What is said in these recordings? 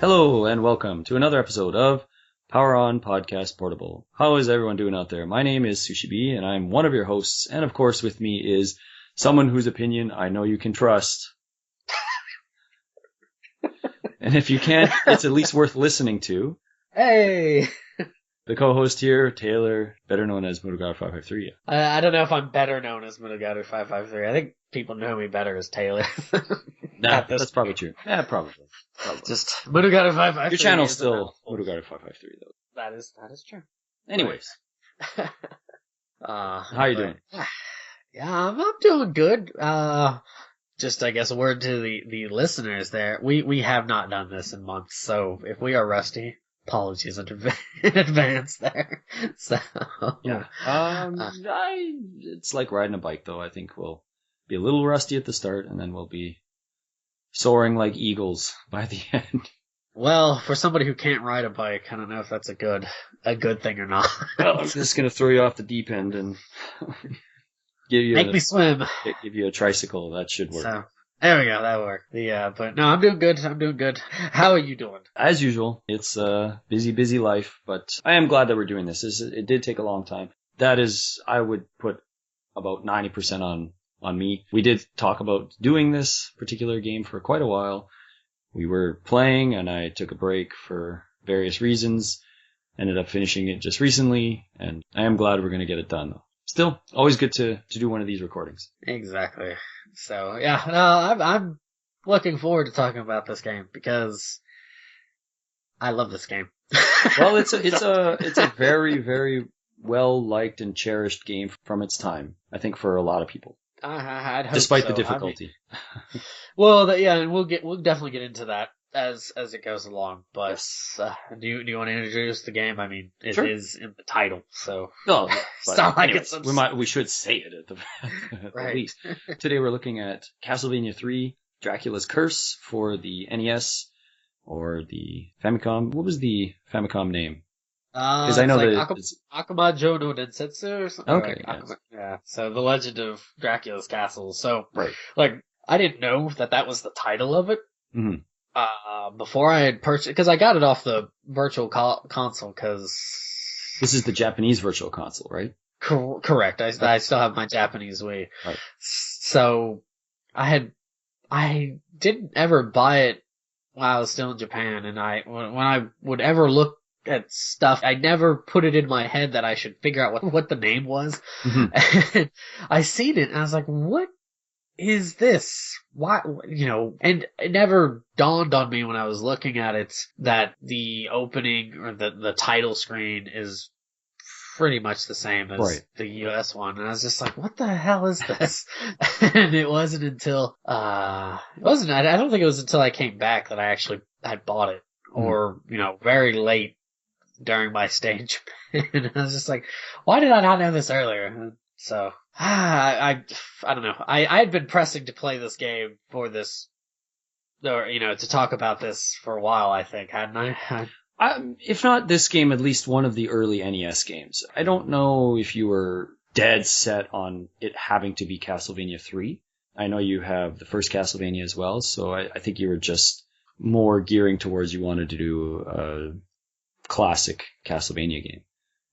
Hello and welcome to another episode of Power On Podcast Portable. How is everyone doing out there? My name is Sushi B and I'm one of your hosts, and of course with me is someone whose opinion I know you can trust. And if you can't, it's at least worth listening to. Hey! The co-host here, Taylor, better known as Murugar553. I don't know if I'm better known as Murugaru553. I think people know me better as Taylor. Nah, that's probably true. Yeah, probably. Just Murugaru553. Your channel's still Murugar553 though. That is true. Anyways. How are you doing? Yeah, I'm doing good. Just, I guess, a word to the listeners there. We have not done this in months, so if we are rusty, apologies in advance there. So yeah, it's like riding a bike, though. I think we'll be a little rusty at the start, and then we'll be soaring like eagles by the end. Well, for somebody who can't ride a bike, I don't know if that's a good thing or not. Well, I'm just gonna throw you off the deep end and make me swim. Give you a tricycle. That should work. So, there we go. That worked. But no, I'm doing good. How are you doing? As usual, it's a busy life, but I am glad that we're doing this. It did take a long time. That is, I would put about 90% on me. We did talk about doing this particular game for quite a while. We were playing, and I took a break for various reasons. Ended up finishing it just recently, and I am glad we're going to get it done, though. Still, always good to do one of these recordings. Exactly. So, yeah, no, I'm looking forward to talking about this game because I love this game. Well, it's a very, very well liked and cherished game from its time. I think for a lot of people. I'd hope despite so. the difficulty. Well, and we'll definitely get into that as it goes along. But do you want to introduce the game? I mean, it Sure. is in the title, so no. It's not like anyways, it's we should say it at the right. at least. Today we're looking at Castlevania 3: Dracula's Curse for the NES or the Famicom. What was the Famicom name? Because I know that Akuma Jo no Densetsu or something. Okay. Yes. Yeah. So the Legend of Dracula's Castle. So right. Like I didn't know that was the title of it. Mm-hmm. Before I had purchased, because I got it off the Virtual Console. Because this is the Japanese Virtual Console, right? Correct. I still have my Japanese Wii. Right. So I didn't ever buy it while I was still in Japan, and when I would ever look at stuff, I never put it in my head that I should figure out what the name was. Mm-hmm. And I seen it and I was like, what is this? Why, and it never dawned on me when I was looking at it that the opening or the title screen is pretty much the same as the US one. And I was just like, what the hell is this? And it wasn't until, I don't think it was until I came back that I actually had bought it. Or, very late during my stay in Japan. And I was just like, why did I not know this earlier? So, I don't know. I had been pressing to play this game for this, or, to talk about this for a while, I think, hadn't I? If not this game, at least one of the early NES games. I don't know if you were dead set on it having to be Castlevania 3. I know you have the first Castlevania as well, so I think you were just more gearing towards you wanted to do a classic Castlevania game.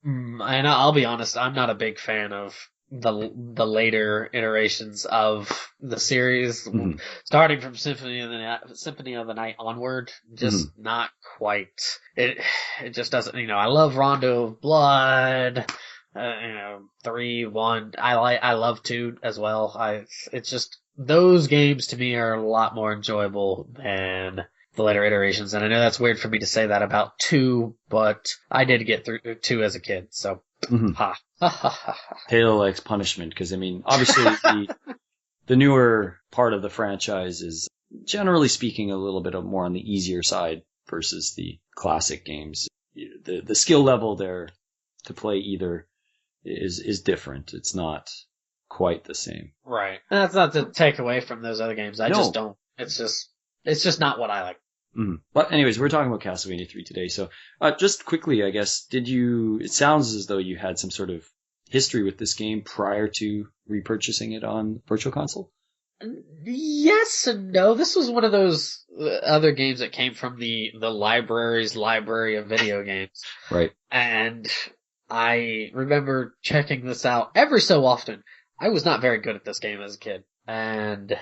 And I'll be honest, I'm not a big fan of the later iterations of the series, starting from Symphony of the Night onward. Just not quite. It just doesn't. I love Rondo of Blood. 3, 1. I love 2 as well. It's just those games to me are a lot more enjoyable than the later iterations, and I know that's weird for me to say that about 2, but I did get through 2 as a kid, so Taylor likes punishment, because, obviously the newer part of the franchise is, generally speaking, a little bit more on the easier side versus the classic games. The skill level there to play either is different. It's not quite the same. Right. And that's not to take away from those other games. I just don't. It's just not what I like. Mm-hmm. But anyways, we're talking about Castlevania 3 today. So just quickly, I guess, it sounds as though you had some sort of history with this game prior to repurchasing it on Virtual Console? Yes and no. This was one of those other games that came from the library's library of video games. Right. And I remember checking this out every so often. I was not very good at this game as a kid. And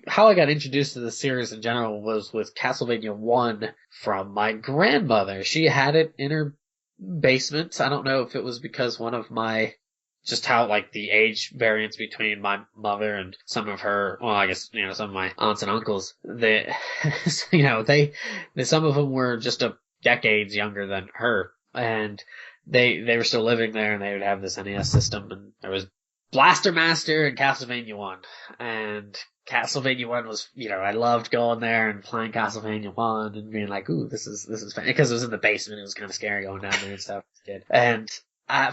how I got introduced to the series in general was with Castlevania 1 from my grandmother. She had it in her basement. I don't know if it was because one of my, just how like the age variance between my mother and some of her, well, I guess, some of my aunts and uncles, some of them were just decades younger than her, and they were still living there, and they would have this NES system, and there was Blaster Master and Castlevania 1, and Castlevania 1 was, I loved going there and playing Castlevania 1 and being like, ooh, this is fun, because it was in the basement, it was kind of scary going down there and stuff as a kid, and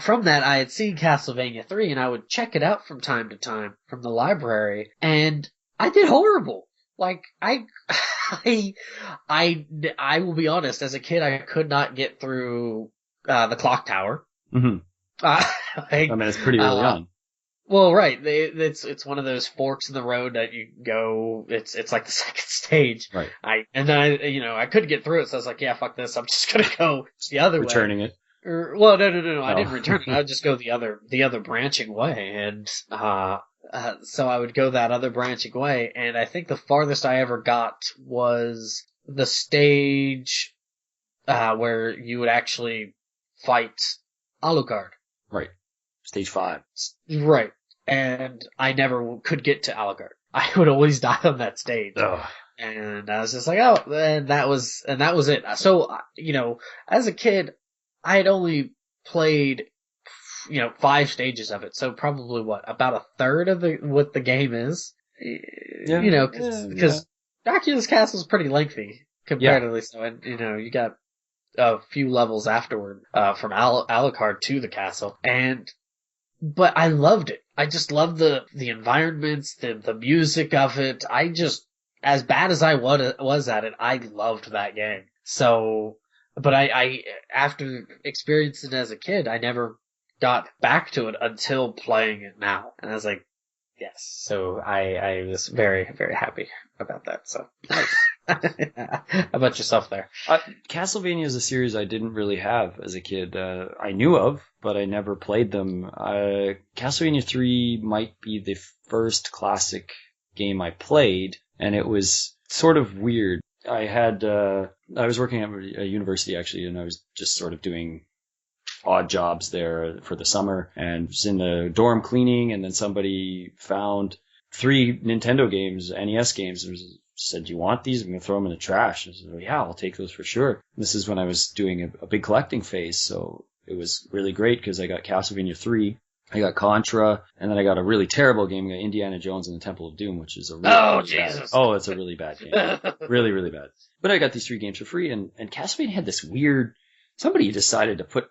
from that, I had seen Castlevania 3, and I would check it out from time to time from the library, and I did horrible. Like, I will be honest, as a kid, I could not get through, the clock tower. Mm-hmm. It's pretty early on. Well, right. It's one of those forks in the road that you go, it's like the second stage. Right. I couldn't get through it, so I was like, yeah, fuck this, I'm just gonna go the other way. Returning it. Well, no. I didn't return it. I would just go the other branching way, and so I would go that other branching way. And I think the farthest I ever got was the stage where you would actually fight Alucard. Right. Stage 5. Right. And I never could get to Alucard. I would always die on that stage. Ugh. And I was just like, oh, and that was it. So, as a kid, I had only played, 5 stages of it. So probably about a third of what the game is. Yeah. Because Dracula's Castle is pretty lengthy comparatively. Yeah. So, and, you got a few levels afterward, from Alucard to the castle. But I loved it. I just loved the environments, the music of it. As bad as I was at it, I loved that game. So, but I after experiencing it as a kid, I never got back to it until playing it now. And I was like, yes. So I was very, very happy about that. So, how about yourself there? Castlevania is a series I didn't really have as a kid. I knew of, but I never played them. Castlevania 3 might be the first classic game I played, and it was sort of weird. I was working at a university actually, and I was just sort of doing odd jobs there for the summer, and was in the dorm cleaning, and then somebody found 3 Nintendo games, NES games, and said, do you want these? I'm going to throw them in the trash. And I said, well, yeah, I'll take those for sure. And this is when I was doing a big collecting phase, so it was really great because I got Castlevania 3, I got Contra, and then I got a really terrible game, I got Indiana Jones and the Temple of Doom, which is a really Jesus. It's a really bad game. Really, really bad. But I got these 3 games for free, and Castlevania had this weird, somebody decided to put,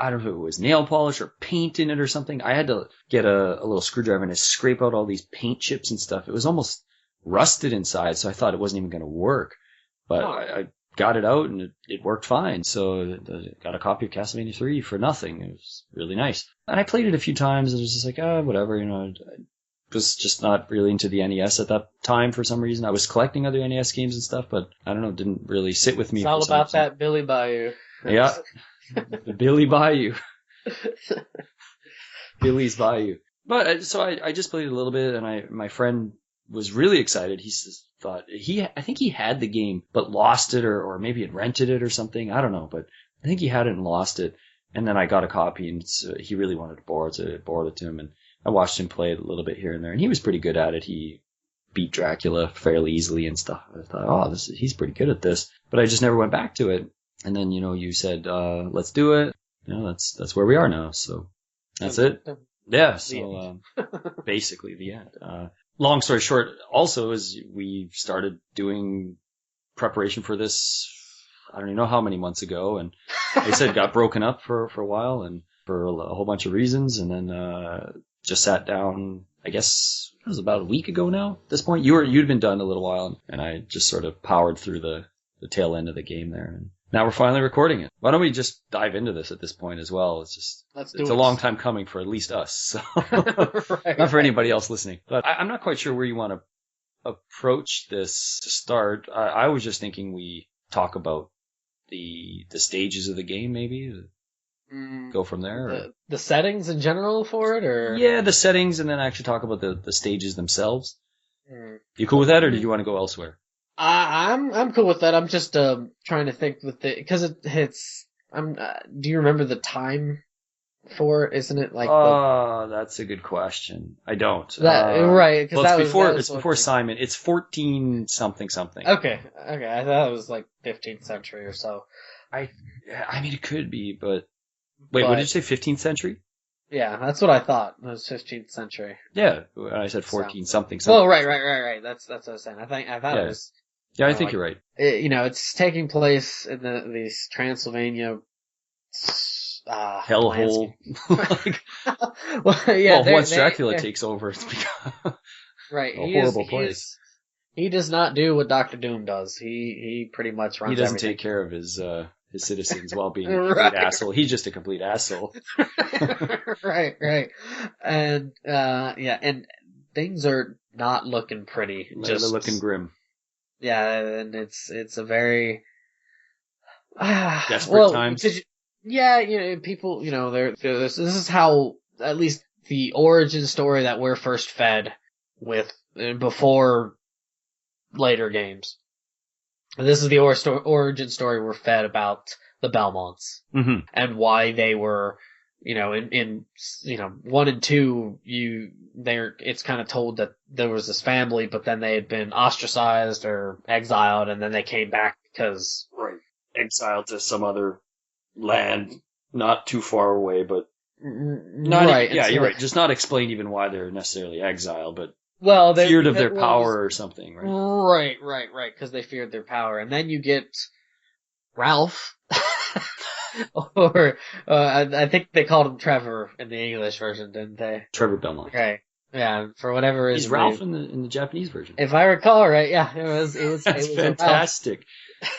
I don't know if it was nail polish or paint in it or something. I had to get a little screwdriver and scrape out all these paint chips and stuff. It was almost rusted inside, so I thought it wasn't even going to work. But I got it out, and it worked fine. So I got a copy of Castlevania 3 for nothing. It was really nice. And I played it a few times, and it was just like, whatever, I was just not really into the NES at that time for some reason. I was collecting other NES games and stuff, but I don't know, it didn't really sit with me. It's all about that Billy Bayou. Yeah. The Billy Bayou. Billy's Bayou. But so I just played a little bit, and my friend was really excited. He thought I think he had the game, but lost it, or maybe had rented it or something. I don't know, but I think he had it and lost it. And then I got a copy, and he really wanted to borrow it to him, and I watched him play it a little bit here and there, and he was pretty good at it. He beat Dracula fairly easily and stuff. I thought, he's pretty good at this, but I just never went back to it. And then, you said, let's do it. That's where we are now. So that's it. Yeah. So, basically the end. Long story short also is we started doing preparation for this. I don't even know how many months ago. And like I said, got broken up for a while and for a whole bunch of reasons. And then, just sat down, I guess it was about a week ago now at this point. You'd been done a little while, and I just sort of powered through the tail end of the game there. And now we're finally recording it. Why don't we just dive into this at this point as well? It's a long time coming for at least us, so not for anybody else listening. But I'm not quite sure where you want to approach this to start. I was just thinking we talk about the stages of the game, maybe. Go from there. The settings in general for it, or yeah, the settings, and then actually talk about the stages themselves. You cool with that, or did you want to go elsewhere? I'm cool with that. I'm just trying to think with it because it hits. Do you remember the time for it? Isn't it like? That's a good question. I don't. Right, because it's before Simon. It's 14 something. Okay. I thought it was like 15th century or so. I mean, it could be, but wait, what did you say? 15th century? Yeah, that's what I thought. It was 15th century. Yeah, I said 14 something. Oh, right. That's what I was saying. I thought it was. Yeah, I think you're right. It's taking place in these Transylvania hellhole. Once Dracula takes over, it's become right. a horrible place. He does not do what Dr. Doom does. He pretty much runs. He doesn't everything. take care of his citizens while being a complete asshole. He's just a complete asshole. Right. And and things are not looking pretty. They're looking grim. Yeah, and it's a very desperate times. People, this is how at least the origin story that we're first fed with before later games. This is the origin story we're fed about the Belmonts and why they were, in 1 and 2, it's kind of told that there was this family, but then they had been ostracized or exiled, and then they came back because exiled to some other land, not too far away, but you're right. Just not explain even why they're necessarily exiled, but they feared of their power or something, right? Right. Because they feared their power, and then you get Ralph, or I think they called him Trevor in the English version, didn't they? Trevor Belmont. Right. Yeah, for whatever reason. He's Ralph in the Japanese version. If I recall right, yeah, it was That's fantastic.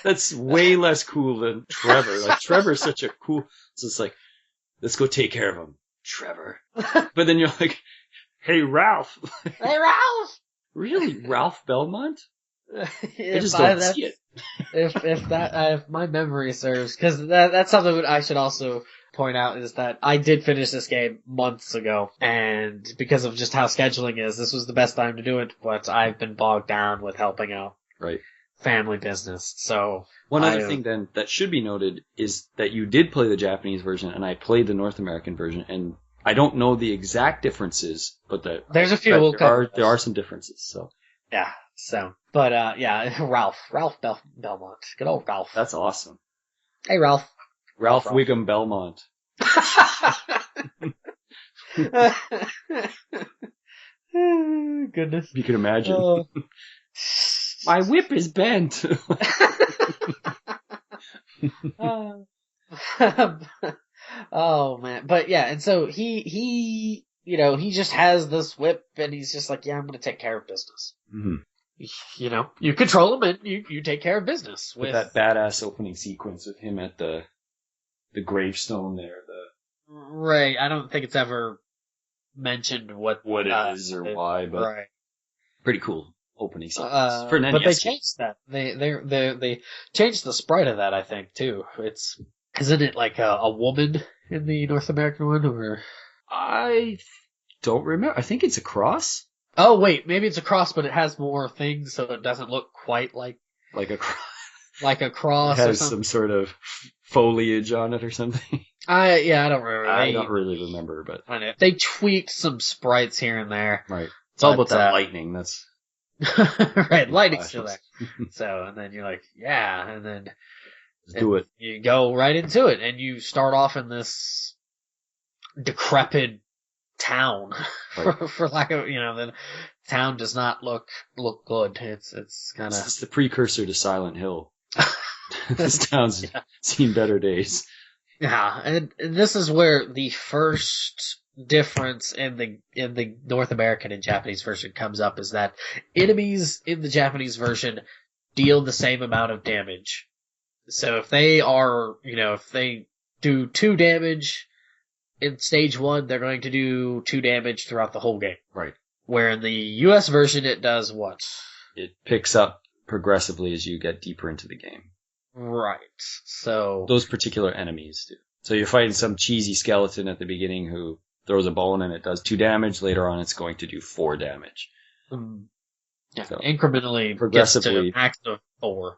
That's way less cool than Trevor. Like, Trevor's such a cool, so it's like, let's go take care of him, Trevor. But then you're like, hey, Ralph. Hey, Ralph! Really? Ralph Belmont? I just don't see it. If my memory serves, because that's something that I should also point out, is that I did finish this game months ago, and because of just how scheduling is, this was the best time to do it, but I've been bogged down with helping out. Right. Family business. So one other thing then that should be noted is that you did play the Japanese version and I played the North American version, and I don't know the exact differences, but there's a few. There are some differences. So yeah. So, but Ralph Belmont, good old Ralph. That's awesome. Hey, Ralph Wiggum Belmont. Goodness, you can imagine. My whip is bent. Oh man, but yeah, and so he just has this whip, and he's just like, yeah, I'm gonna take care of business. You control him, and you take care of business with that badass opening sequence of him at the gravestone there. Right, I don't think it's ever mentioned what it is or why, but pretty cool opening sequence for an NES. But they changed that. They changed the sprite of that, I think, too. Isn't it like a woman in the North American one, or? I don't remember. I think it's a cross. Oh wait, maybe it's a cross, but it has more things, so it doesn't look quite like a cross. Like a cross. It has some sort of foliage on it or something. I don't remember. I don't really remember, but they tweaked some sprites here and there. Right. It's all about that lightning. That's right. Lightning's still there. So, and then you're like, yeah, and then do it. You go right into it, and you start off in this decrepit town, right. for lack of, the town does not look good. It's kind of. It's the precursor to Silent Hill. This town's seen better days. Yeah, and this is where the first difference in the North American and Japanese version comes up, is that enemies in the Japanese version deal the same amount of damage. So if they are, if they do 2 damage in stage 1, they're going to do 2 damage throughout the whole game. Right. Where in the US version it does what? It picks up progressively as you get deeper into the game. Right. So those particular enemies do. So you're fighting some cheesy skeleton at the beginning who throws a bone and it does 2 damage. Later on, it's going to do 4 damage. Yeah, So incrementally progressively gets to max of 4.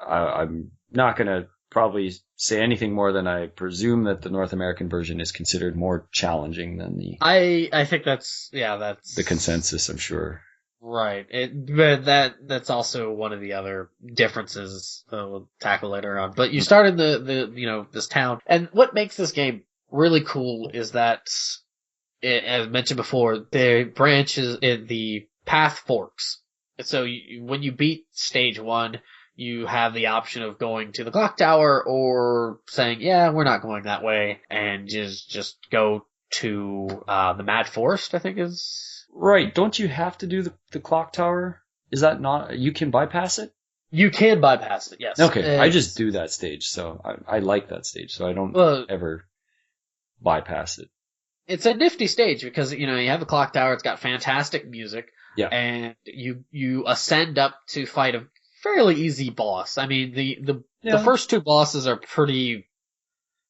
I'm not going to probably say anything more than I presume that the North American version is considered more challenging than the I think that's the consensus, I'm sure. Right. But that's also one of the other differences we'll tackle later on. But you start in the this town, and what makes this game really cool is that, as mentioned before, the branches, the path forks. So when you beat stage 1, you have the option of going to the clock tower or saying, yeah, we're not going that way, and just go to the Mad Forest, I think is... Right. Don't you have to do the clock tower? Is that not... You can bypass it? You can bypass it, yes. Okay, I just do that stage, so I like that stage, so I don't ever bypass it. It's a nifty stage because, you have the clock tower, it's got fantastic music, yeah, and you ascend up to fight a fairly easy boss. I mean, the first 2 bosses are pretty...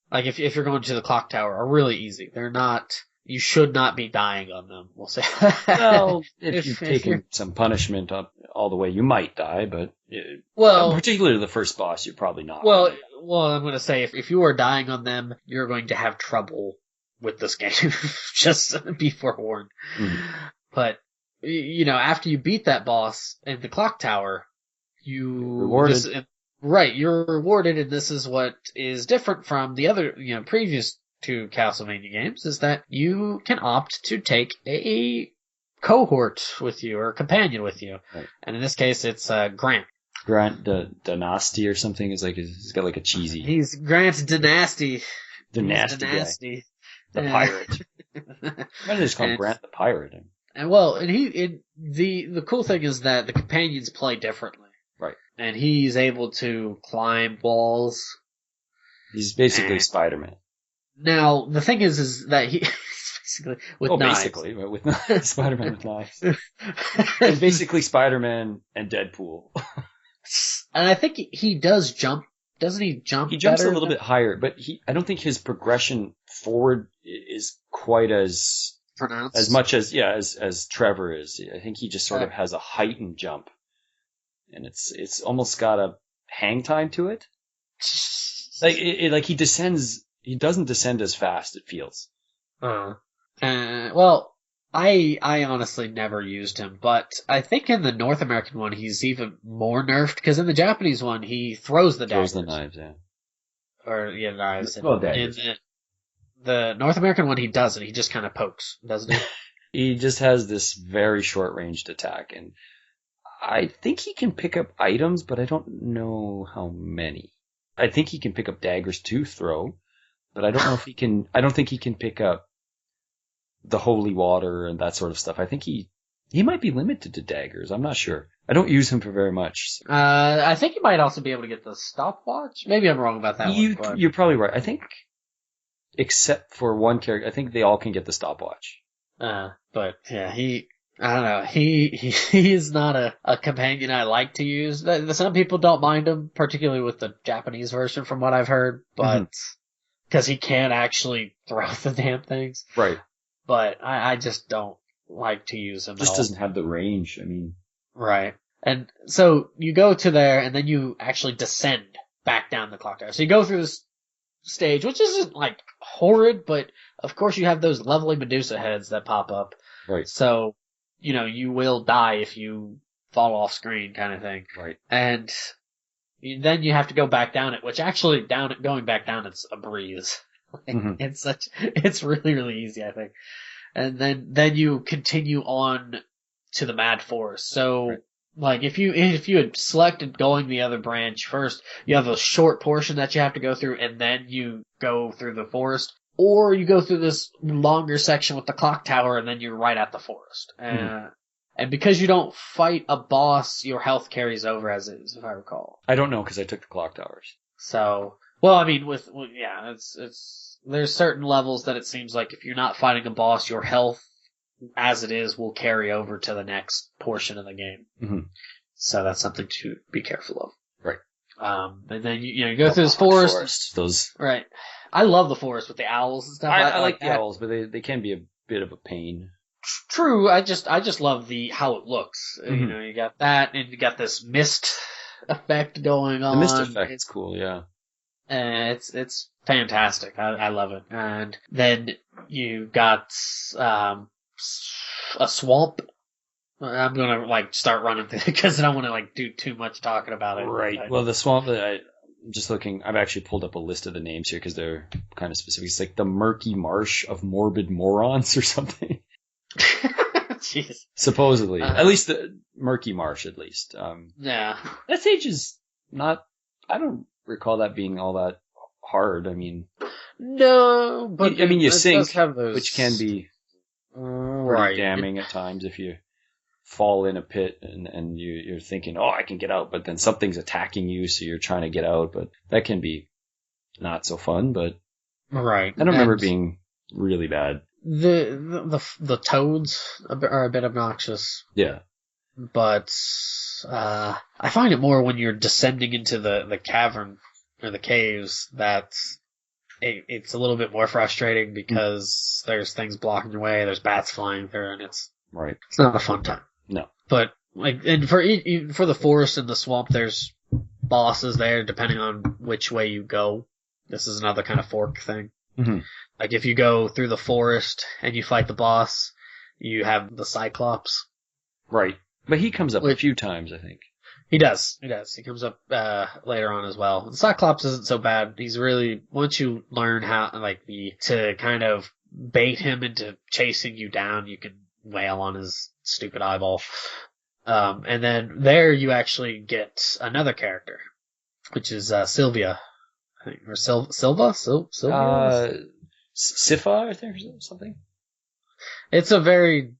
Like, if you're going to the clock tower, are really easy. They're not... You should not be dying on them, we'll say. Well, if you've taken some punishment up all the way, you might die, but... particularly the first boss, you're probably not. Well, I'm going to say, if you are dying on them, you're going to have trouble with this game. Just be forewarned. But, after you beat that boss in the clock tower, rewarded. Right, you're rewarded, and this is what is different from the other, previous 2 Castlevania games, is that you can opt to take a cohort with you, or a companion with you. Right. And in this case, it's Grant. Grant Dynasty or something. He's got like a cheesy... He's Grant Dynasty. The nasty guy. The pirate. Why do they just call him Grant the Pirate? And the cool thing is that the companions play differently. Right. And he's able to climb walls. He's basically Spider-Man. Now, the thing is that he's basically with knives. Basically, but with Spider-Man with knives. And basically Spider-Man and Deadpool. And I think he does jump. Doesn't he jump? He jumps a little bit higher, but I don't think his progression forward is quite as pronounced, as much as Trevor is. I think he just sort of has a heightened jump, and it's almost got a hang time to it. Like he descends. He doesn't descend as fast, it feels. Well, I honestly never used him, but I think in the North American one he's even more nerfed, because in the Japanese one he throws the daggers. Throws the knives, yeah. Or, knives. Well, daggers. In the North American one he doesn't, he just kind of pokes, doesn't he? He just has this very short-ranged attack, and I think he can pick up items, but I don't know how many. I think he can pick up daggers to throw, but I don't know if he can... I don't think he can pick up the holy water and that sort of stuff. I think he might be limited to daggers. I'm not sure. I don't use him for very much. I think he might also be able to get the stopwatch. Maybe I'm wrong about that one. You're probably right. I think, except for one character, I think they all can get the stopwatch. But yeah, I don't know. He is not a companion I like to use. Some people don't mind him, particularly with the Japanese version, from what I've heard, but because he can actually throw the damn things. Right. But I just don't like to use him. Just doesn't have the range. I mean. Right. And so you go to there, and then you actually descend back down the clock tower. So you go through this stage, which isn't like horrid, but of course you have those lovely Medusa heads that pop up. Right. So, you will die if you fall off screen, kind of thing. Right. And then you have to go back down it, which actually going back down, it's a breeze. It's really, really easy, I think. And then you continue on to the Mad Forest. So, like, if you had selected going the other branch first, you have a short portion that you have to go through, and then you go through the forest. Or you go through this longer section with the clock tower, and then you're right at the forest. And And because you don't fight a boss, your health carries over as is, if I recall. I don't know because I took the clock towers. So, well, I mean, yeah, there's certain levels that it seems like if you're not fighting a boss, your health, as it is, will carry over to the next portion of the game. Mm-hmm. So that's something to be careful of. Right. And then you go through this forest. Those. Right. I love the forest with the owls and stuff. I like the owls, but they can be a bit of a pain. True. I just love how it looks. Mm-hmm. You know, you got that, and you got this mist effect going on. The mist effect is cool, yeah. And it's fantastic. I love it. And then you got a swamp. I'm gonna start running through because I don't want to do too much talking about it. Right. Well, the swamp that I'm just looking. I've actually pulled up a list of the names here because they're kind of specific. It's like the murky marsh of morbid morons or something. Jeez. Supposedly, at least the murky marsh, at least. Yeah. That stage is not. I don't recall that being all that hard. I mean, no, but you sink, those... which can be right. damning at times if you fall in a pit and you're thinking, oh, I can get out, but then something's attacking you, so you're trying to get out. But that can be not so fun. But right, I don't remember it being really bad. The toads are a bit obnoxious. Yeah, but I find it more when you're descending into the cavern or the caves that it's a little bit more frustrating because there's things blocking your way, there's bats flying through, and it's not a fun time. No. But and for the forest and the swamp, there's bosses there depending on which way you go. This is another kind of fork thing. Mm-hmm. Like if you go through the forest and you fight the boss, you have the Cyclops. Right. But he comes up a few times, I think. He does. He comes up later on as well. The Cyclops isn't so bad. He's really, once you learn how to kind of bait him into chasing you down, you can wail on his stupid eyeball. And then there you actually get another character, which is Sylvia, I think, or Sylvia. Sypha, I think, or something. It's a very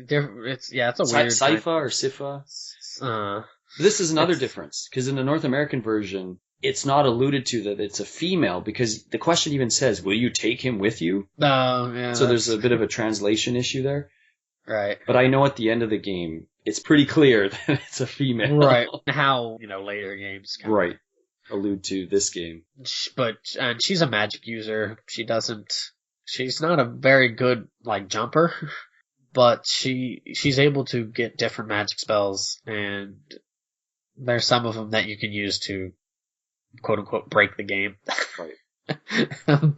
different. It's a weird. Sypha or Sypha. This is another difference because in the North American version, it's not alluded to that it's a female because the question even says, "Will you take him with you?" Oh, yeah. So there's a bit of a translation issue there. Right. But I know at the end of the game, it's pretty cea that it's a female. Right. How, later games right allude to this game. But she's a magic user. She's not a very good, jumper, but she's able to get different magic spells, and there's some of them that you can use to, quote unquote, break the game. Right.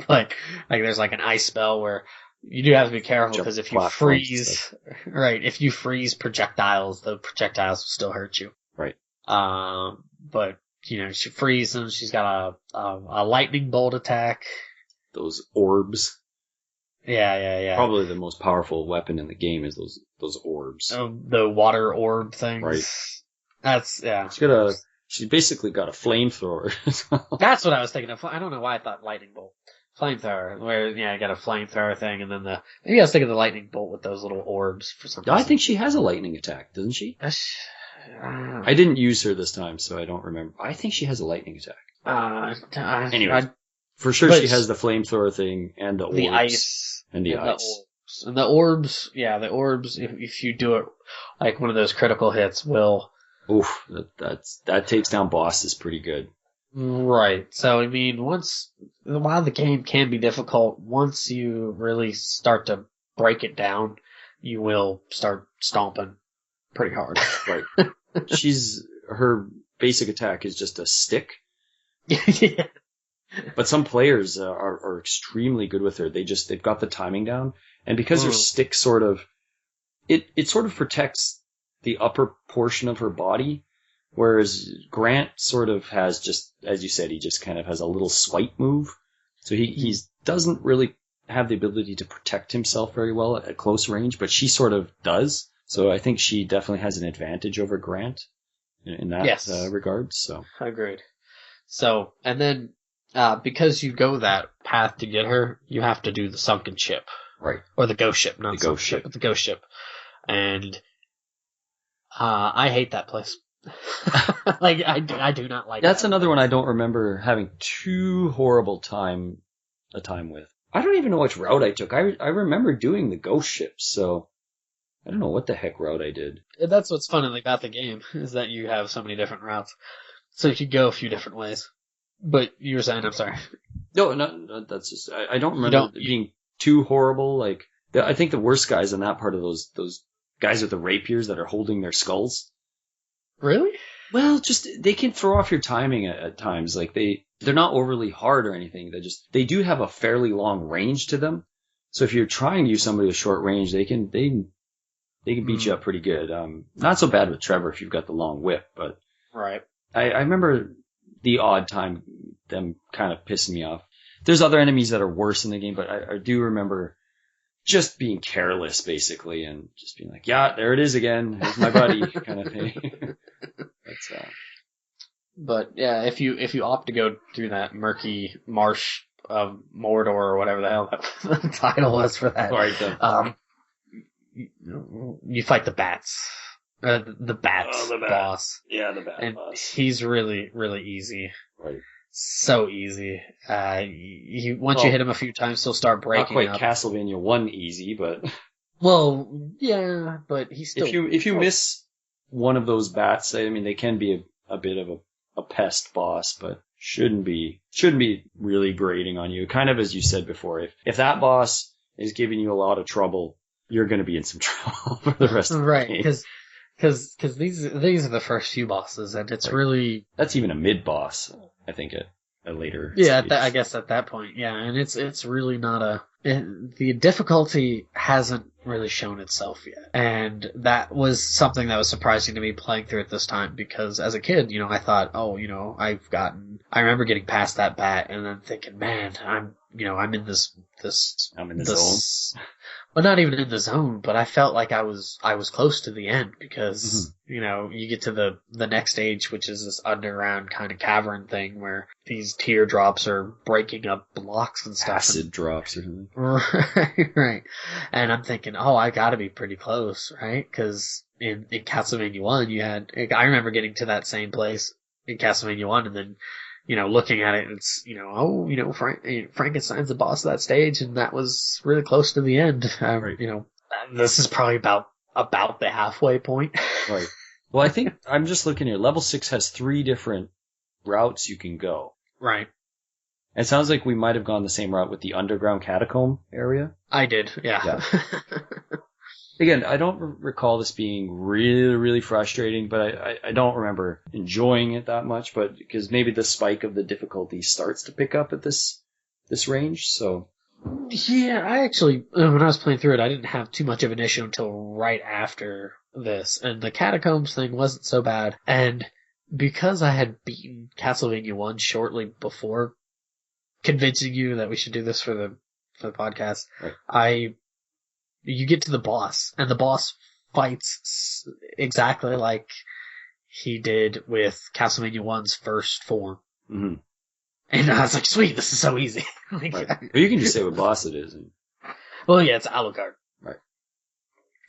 But, there's an ice spell where you do have to be careful because if you freeze, if you freeze projectiles, the projectiles will still hurt you. Right. But, she freezes them. She's got a lightning bolt attack. Those orbs. Yeah. Probably the most powerful weapon in the game is those orbs. The water orb things. Right. That's, yeah. She's basically got a flamethrower. That's what I was thinking of. I don't know why I thought lightning bolt. Flamethrower, where, I got a flamethrower thing, and then maybe I was thinking of the lightning bolt with those little orbs for some reason. I think she has a lightning attack, doesn't she? I didn't use her this time, so I don't remember. I think she has a lightning attack. Anyway, for sure she has the flamethrower thing and the orbs. The ice. And the ice. And the orbs, if you do it, one of those critical hits will... Oof, that takes down bosses pretty good. Right. So, while the game can be difficult, once you really start to break it down, you will start stomping pretty hard. Right. Her basic attack is just a stick. Yeah. But some players are extremely good with her. They've got the timing down. And because her stick it sort of protects the upper portion of her body. Whereas Grant sort of has just, as you said, he just kind of has a little swipe move. So he doesn't really have the ability to protect himself very well at close range, but she sort of does. So I think she definitely has an advantage over Grant in that regard. So agreed. So, and then because you go that path to get her, you have to do the sunken ship. Right. Or the ghost ship, not the ghost ship. But the ghost ship. And I hate that place. Like, I do not like That's that another one place. I don't remember having too horrible a time with. I don't even know which route I took. I remember doing the ghost ships, so I don't know what the heck route I did. That's what's fun about the game, is that you have so many different routes. So you could go a few different ways. But you were saying, I'm sorry. No, that's just, I don't You remember don't, it being too horrible. Like, I think the worst guys in that part of those guys with the rapiers that are holding their skulls. really? Well, just, they can throw off your timing at times. Like, they're not overly hard or anything. They do have a fairly long range to them. So if you're trying to use somebody with short range, they can beat you up pretty good. Not so bad with Trevor if you've got the long whip, but Right. I remember the odd time them kind of pissing me off. There's other enemies that are worse in the game, but I do remember just being careless, basically, and just being like, yeah, there it is again. There's my buddy, kind of thing. But yeah, if you opt to go through that murky marsh of Mordor or whatever the hell that the title was for that, Right, you fight the bats. The bats the bat. boss. Yeah, the bad And boss. he's really, really easy. Right. So easy. Once you hit him a few times, he'll start breaking Not quite up. Castlevania 1 easy, but Well, yeah, but he's still. if you miss one of those bats, I mean, they can be a bit of a pest boss, but shouldn't be really grating on you. Kind of as you said before, if that boss is giving you a lot of trouble, you're going to be in some trouble for the rest of the Right, game. because these are the first few bosses, and it's really That's even a mid boss, I think, at a later yeah. stage. I guess at that point, yeah, and it's really not the difficulty hasn't really shown itself yet, and that was something that was surprising to me playing through it this time, because as a kid, I thought, oh, I remember getting past that bat and then thinking, man, I'm in this I'm in the zone. well, not even in the zone, but I felt like I was close to the end, because you get to the next stage, which is this underground kind of cavern thing where these teardrops are breaking up blocks and stuff. Acid drops or something. Right. And I'm thinking, oh, I gotta be pretty close, right? Because in Castlevania 1, I remember getting to that same place in Castlevania 1, and then, looking at it, it's, Frankenstein's the boss of that stage, and that was really close to the end. Right. This is probably about the halfway point. Right. Well, I think I'm just looking here. Level 6 has 3 different routes you can go. Right. It sounds like we might have gone the same route with the underground catacomb area. I did, yeah. Again, I don't recall this being really, really frustrating, but I don't remember enjoying it that much, but because maybe the spike of the difficulty starts to pick up at this range, so. Yeah, I actually, when I was playing through it, I didn't have too much of an issue until right after this, and the catacombs thing wasn't so bad, and because I had beaten Castlevania 1 shortly before convincing you that we should do this for the podcast, right. You get to the boss, and the boss fights exactly like he did with Castlevania 1's first form. Mm-hmm. And I was like, sweet, this is so easy. Right. Well, you can just say what boss it is. Well, yeah, it's Alucard. Right.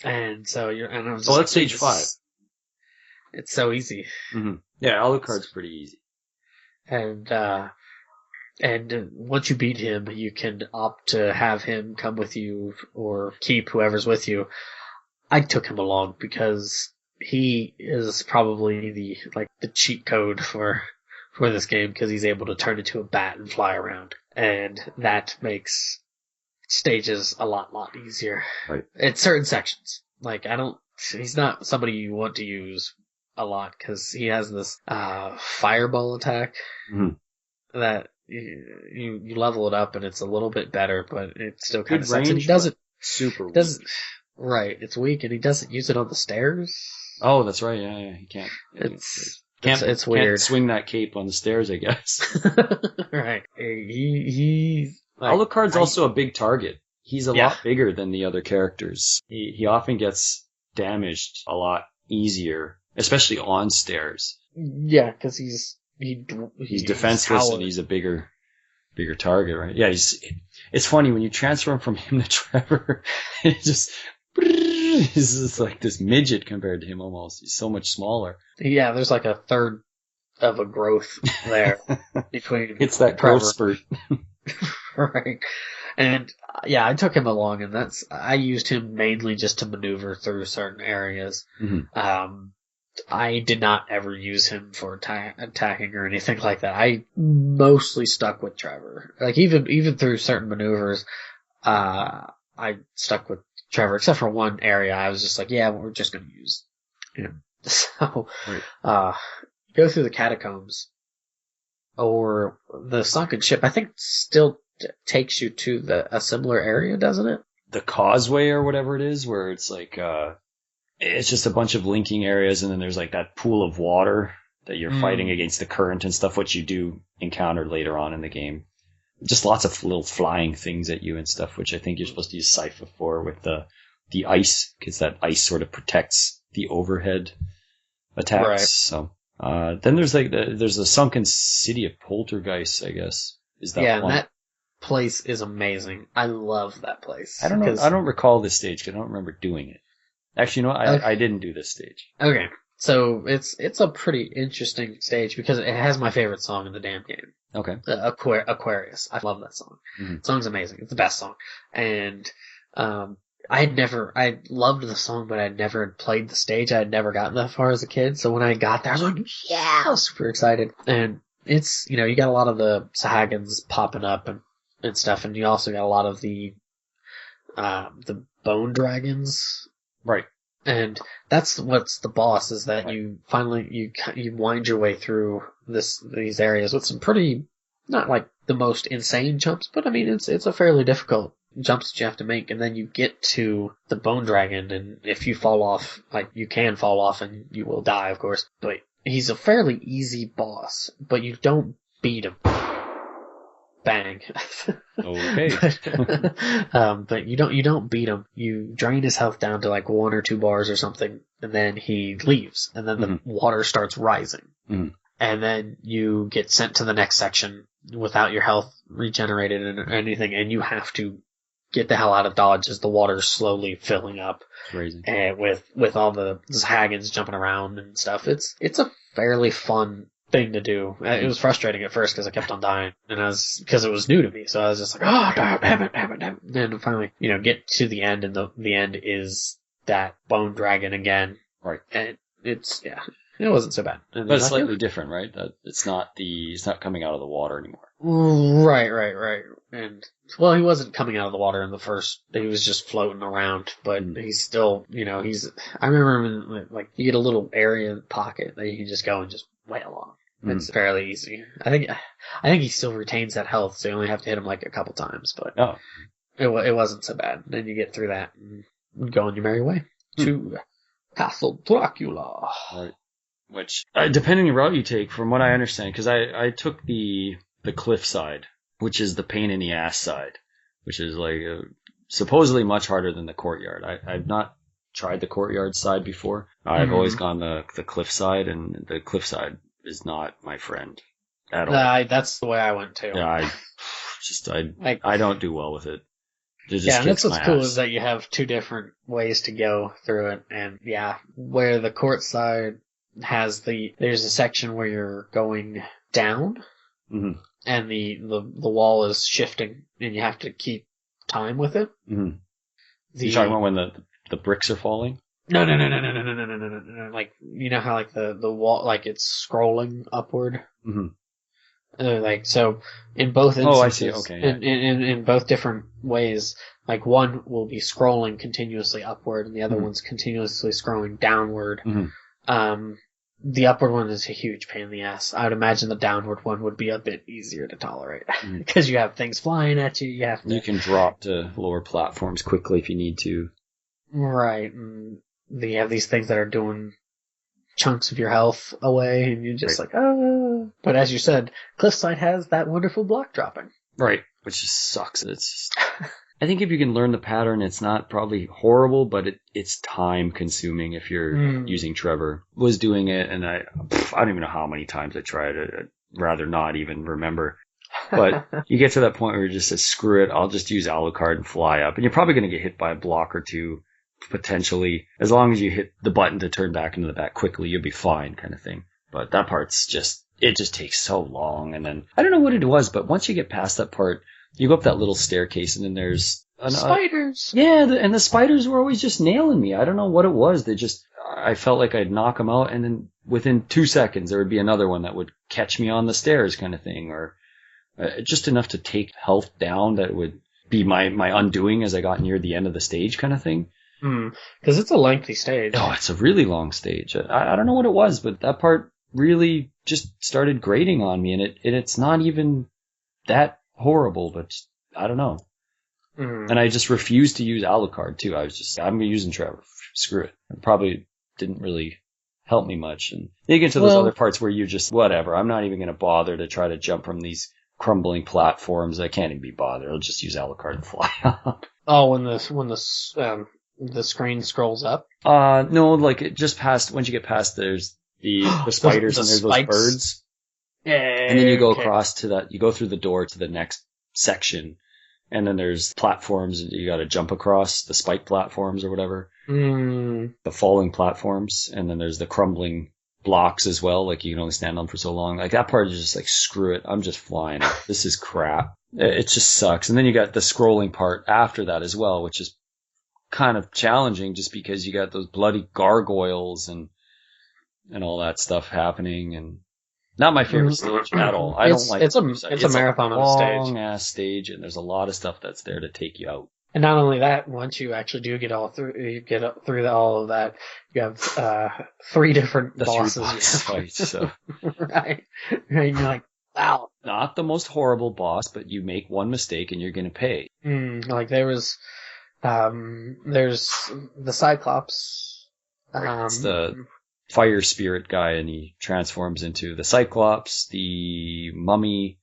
And so and I was just well, like, that's stage 5. It's so easy. Mm-hmm. Yeah, Alucard's pretty easy. And once you beat him, you can opt to have him come with you or keep whoever's with you. I took him along because he is probably the cheat code for this game, because he's able to turn into a bat and fly around, and that makes stages a lot easier. Right. At certain sections, he's not somebody you want to use a lot, because he has this fireball attack that you level it up and it's a little bit better, but it still kind of sucks. And he doesn't super weak. Right, it's weak, and he doesn't use it on the stairs. Oh, that's right. Yeah, he can't. It's weird. Can't swing that cape on the stairs, I guess. Right. Alucard's also a big target. He's a lot bigger than the other characters. He often gets damaged a lot easier, especially on stairs. Yeah, because he's defenseless and he's a bigger target, right? Yeah, it's funny when you transfer him to Trevor, it just He's just like this midget compared to him almost. He's so much smaller. Yeah, there's like a third of a growth there between. It's that Trevor. growth spurt. Right. And yeah, I took him along, and I used him mainly just to maneuver through certain areas. Mm-hmm. I did not ever use him for attacking or anything like that. I mostly stuck with Trevor. Like even through certain maneuvers, I stuck with Trevor, except for one area. I was just like, yeah, we're just going to use him. So, Right. Go through the catacombs or the sunken ship. I think still takes you to a similar area, doesn't it? The causeway or whatever it is, where it's like, it's just a bunch of linking areas, and then there's like that pool of water that you're fighting against the current and stuff, which you do encounter later on in the game. Just lots of little flying things at you and stuff, which I think you're supposed to use Sypha for with the ice, because that ice sort of protects the overhead attacks. Right. So then there's like there's the sunken city of Poltergeist, I guess. Is that one? Yeah, and that place is amazing. I love that place. I don't know. I don't recall this stage because I don't remember doing it. Actually, you know what? I didn't do this stage. Okay. So it's a pretty interesting stage because it has my favorite song in the damn game. Okay. Aquarius. I love that song. Mm-hmm. The song's amazing. It's the best song. And I loved the song, but I'd never played the stage. I had never gotten that far as a kid. So when I got there, I was like, yeah, I was super excited. And it's, you got a lot of the Sahagins popping up and stuff, and you also got a lot of the bone dragons. Right. And that's what's the boss, is that you finally, you wind your way through these areas with some pretty, not like the most insane jumps, but I mean, it's a fairly difficult jumps that you have to make, and then you get to the bone dragon, and if you fall off, like, you can fall off and you will die, of course, but he's a fairly easy boss, but you don't beat him. Bang. Okay. But you don't beat him. You drain his health down to like 1 or 2 bars or something, and then he leaves, and then the water starts rising. Mm-hmm. And then you get sent to the next section without your health regenerated or anything, and you have to get the hell out of Dodge as the water's slowly filling up. Crazy. And with all the Haggins jumping around and stuff. It's a fairly fun thing to do. It was frustrating at first because I kept on dying, and because it was new to me, so I was just like, oh, damn it. And finally, get to the end, and the end is that bone dragon again. Right. And it wasn't so bad. And but it's slightly different, right? That it's not coming out of the water anymore. Right. And well, he wasn't coming out of the water in the first. He was just floating around, but he's still, I remember him like you get a little area pocket that you can just go and just wail on. It's fairly easy. I think he still retains that health, so you only have to hit him like a couple times, but it wasn't so bad. Then you get through that and go on your merry way to Castle Dracula. Right. Which, depending on the route you take, from what I understand, because I took the cliff side, which is the pain in the ass side, which is like supposedly much harder than the courtyard. I've not tried the courtyard side before. I've always gone the cliff side, and the cliff side is not my friend at all. That's the way I went too. Yeah, I don't do well with it. And that's what's cool is that you have 2 different ways to go through it, and where the court side has there's a section where you're going down, and the wall is shifting, and you have to keep time with it. Mm-hmm. You're talking about when the bricks are falling? No. Like, how like the wall, like it's scrolling upward. Like, so in both instances, I see. Okay. In both different ways, like one will be scrolling continuously upward, and the other one's continuously scrolling downward. The upward one is a huge pain in the ass. I would imagine the downward one would be a bit easier to tolerate because you have things flying at you. You can drop to lower platforms quickly if you need to. Right. And you have these things that are doing chunks of your health away, and you're just like, oh. But as you said, Cliffside has that wonderful block dropping. Right. Which just sucks. It's just... I think if you can learn the pattern, it's not probably horrible, but it's time consuming if you're using Trevor. Was doing it, and I don't even know how many times I tried it. I'd rather not even remember. But you get to that point where you're just like, screw it, I'll just use Alucard and fly up. And you're probably going to get hit by a block or 2 potentially, as long as you hit the button to turn back into the back quickly, you'll be fine kind of thing. But that part's it just takes so long. And then, I don't know what it was, but once you get past that part, you go up that little staircase and then there's... spiders! Yeah, and the spiders were always just nailing me. I don't know what it was. I felt like I'd knock them out, and then within 2 seconds there would be another one that would catch me on the stairs kind of thing, or just enough to take health down that would be my undoing as I got near the end of the stage kind of thing. Because it's a lengthy stage. Oh, it's a really long stage. I don't know what it was, but that part really just started grating on me, and it's not even that horrible, but I don't know. And I just refused to use Alucard too. I'm using Trevor. Screw it. It probably didn't really help me much. And you get to those other parts where you just, whatever, I'm not even going to bother to try to jump from these crumbling platforms. I can't even be bothered. I'll just use Alucard and fly up. Oh, when the screen scrolls up? No, like it just past, once you get past, there's the spiders and there's those birds. Yeah. And then you go across to that, you go through the door to the next section. And then there's platforms and you gotta jump across the spike platforms or whatever. The falling platforms. And then there's the crumbling blocks as well. Like you can only stand on for so long. Like that part is just like, screw it. I'm just flying. This is crap. It just sucks. And then you got the scrolling part after that as well, which is kind of challenging just because you got those bloody gargoyles and all that stuff happening. And not my favorite stage at all. I don't like it's a marathon of a stage. Long ass stage, and there's a lot of stuff that's there to take you out. And not only that, once you actually do get all of that, you have 3 different bosses. 3 boss fights. So. Right. And you're like, wow. Not the most horrible boss, but you make one mistake and you're gonna pay. Like there's the Cyclops. It's the fire spirit guy, and he transforms into the Cyclops, the Mummy,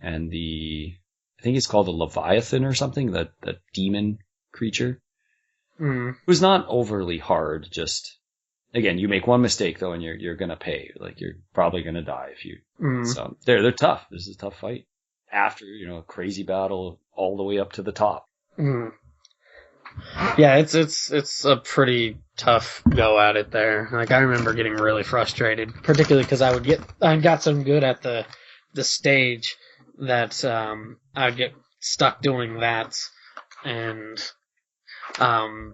and I think it's called the Leviathan or something, that demon creature. Who's not overly hard, just, again, you make one mistake though and you're gonna pay. Like you're probably gonna die if you, so they're tough. This is a tough fight. After, a crazy battle all the way up to the top. Yeah, it's a pretty tough go at it there. Like I remember getting really frustrated, particularly because I got so good at the stage that I'd get stuck doing that, and I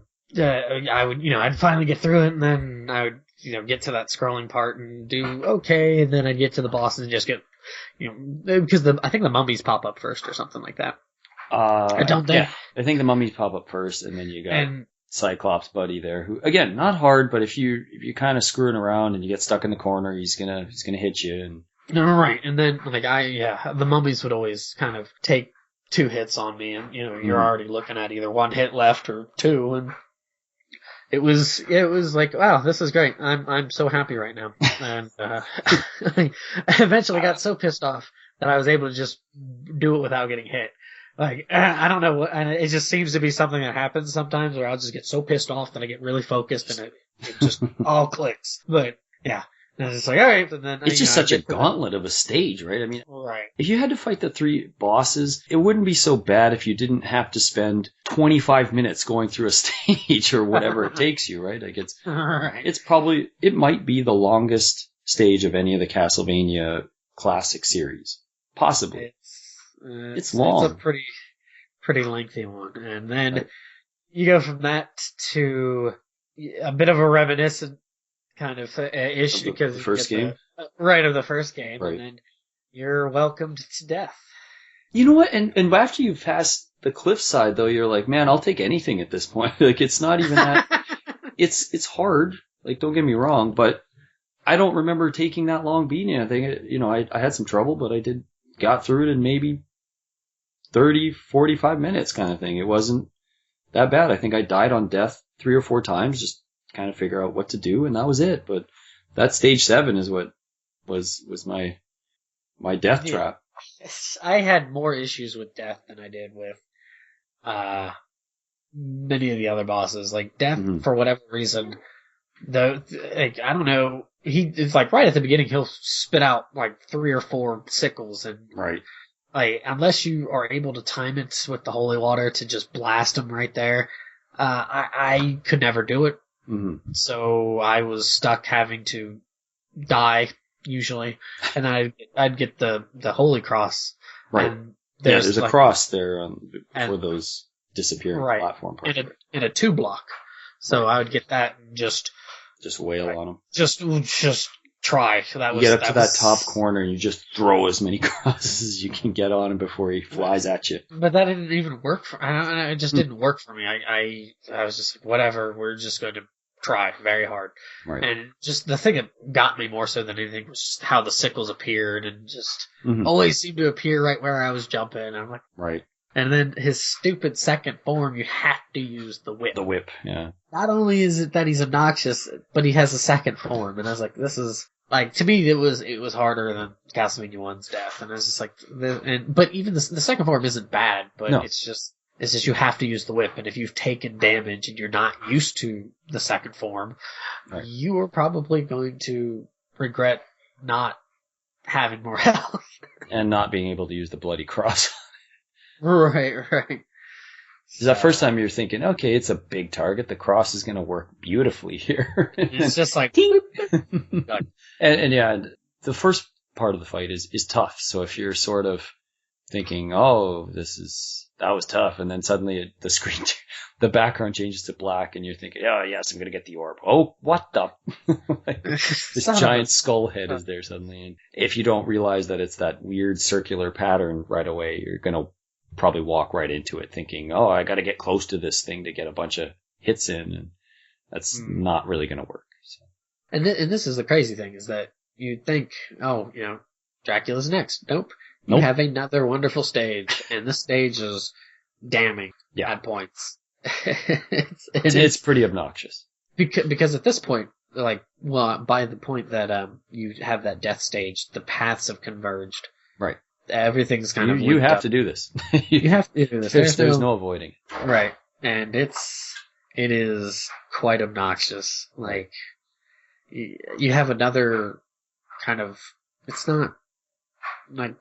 would I'd finally get through it, and then I would get to that scrolling part and do okay, and then I'd get to the boss and just get because I think the mummies pop up first or something like that. Don't they? Yeah, I think the mummies pop up first, and then you got Cyclops buddy there, who again not hard, but if you kind of screwing around and you get stuck in the corner, he's gonna hit you. And no, right, and then the mummies would always kind of take 2 hits on me, and you're already looking at either 1 hit left or 2, and it was like, wow, this is great. I'm so happy right now, and I eventually got so pissed off that I was able to just do it without getting hit. Like, I don't know, and it just seems to be something that happens sometimes where I'll just get so pissed off that I get really focused and it just all clicks. But, yeah. And it's just like, alright, and then... It's just such a gauntlet of a stage, right? I mean, right. If you had to fight the 3 bosses, it wouldn't be so bad if you didn't have to spend 25 minutes going through a stage or whatever it takes you, right? Like, it might be the longest stage of any of the Castlevania classic series. Possibly. It's long. It's a pretty lengthy one. And then you go from that to a bit of a reminiscent kind of issue because the first game, of the first game, right. And then you're welcomed to death. You know what? And after you pass the cliffside, though, you're like, man, I'll take anything at this point. Like, it's not even that. It's hard. Like, don't get me wrong, but I don't remember taking that long beating it. I think I had some trouble, but I got through it in maybe 30, 45 minutes kind of thing. It wasn't that bad. I think I died on death 3 or 4 times, just kind of figure out what to do, and that was it. But that stage 7 is what was my death trap. I had more issues with death than I did with many of the other bosses. Like death, for whatever reason, I don't know. It's like right at the beginning, he'll spit out like 3 or 4 sickles, and right. Like unless you are able to time it with the holy water to just blast him right there, I could never do it. Mm-hmm. So I was stuck having to die usually, and then I'd get the Holy Cross. Right. And there's a like, cross there for and, those disappearing right, platform parts. and a 2-block. So I would get that and just wail on them. Just try. You get up to that top corner and you just throw as many crosses as you can get on him before he flies at you. But that didn't even work for. It just didn't work for me. I was just like, whatever. We're just going to try very hard. Right. And just the thing that got me more so than anything was just how the sickles appeared and just Mm-hmm. always seemed to appear right where I was jumping. And I'm like, right. And then his stupid second form, you have to use the whip. The whip, yeah. Not only is it that he's obnoxious, but he has a second form, and I was like, this is like, to me, it was harder than Castlevania 1's death, and I was just like, but even the second form isn't bad, but No. it's just you have to use the whip, and if you've taken damage and you're not used to the second form, right. you are probably going to regret not having more health. And not being able to use the bloody cross. Right. Is that first time you're thinking, okay, it's a big target, the cross is going to work beautifully here. It's just like, and yeah, the first part of the fight is tough. So if you're sort of thinking, oh, that was tough, and then suddenly the screen, the background changes to black, and you're thinking, oh yes, I'm going to get the orb. Oh, what the? Like, this giant skull head is there suddenly, and if you don't realize that it's that weird circular pattern right away, you're going to probably walk right into it thinking, oh, I got to get close to this thing to get a bunch of hits in, and that's not really going to work. So. And this is the crazy thing, is that you'd think, oh, Dracula's next. Nope. You have another wonderful stage, and this stage is damning at points. It's pretty obnoxious. Because at this point, by the point that you have that death stage, the paths have converged. Right. Everything's kind of you have to do this. You have to do this. There's no avoiding. Right. And it is quite obnoxious. Like, you have another kind of, it's not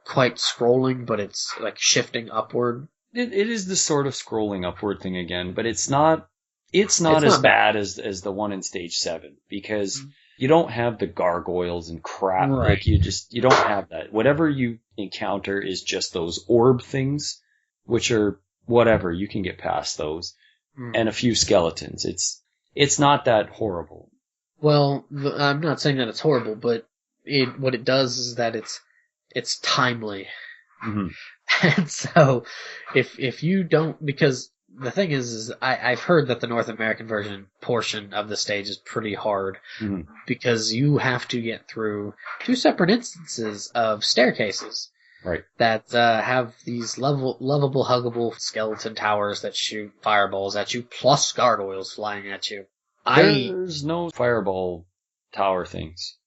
quite scrolling, but it's like shifting upward. It is the sort of scrolling upward thing again, but it's not as bad as the one in stage 7, because you don't have the gargoyles and crap. Right. Like you don't have that. Whatever you encounter is just those orb things, which are whatever, you can get past those, and a few skeletons. It's not that horrible. Well, I'm not saying that it's horrible, but what it does is that it's timely. Mm-hmm. And so, if you don't, because the thing is I've heard that the North American version portion of the stage is pretty hard, because you have to get through 2 separate instances of staircases. Right. That have these lovable, huggable skeleton towers that shoot fireballs at you, plus gargoyles flying at you. There's no fireball tower things.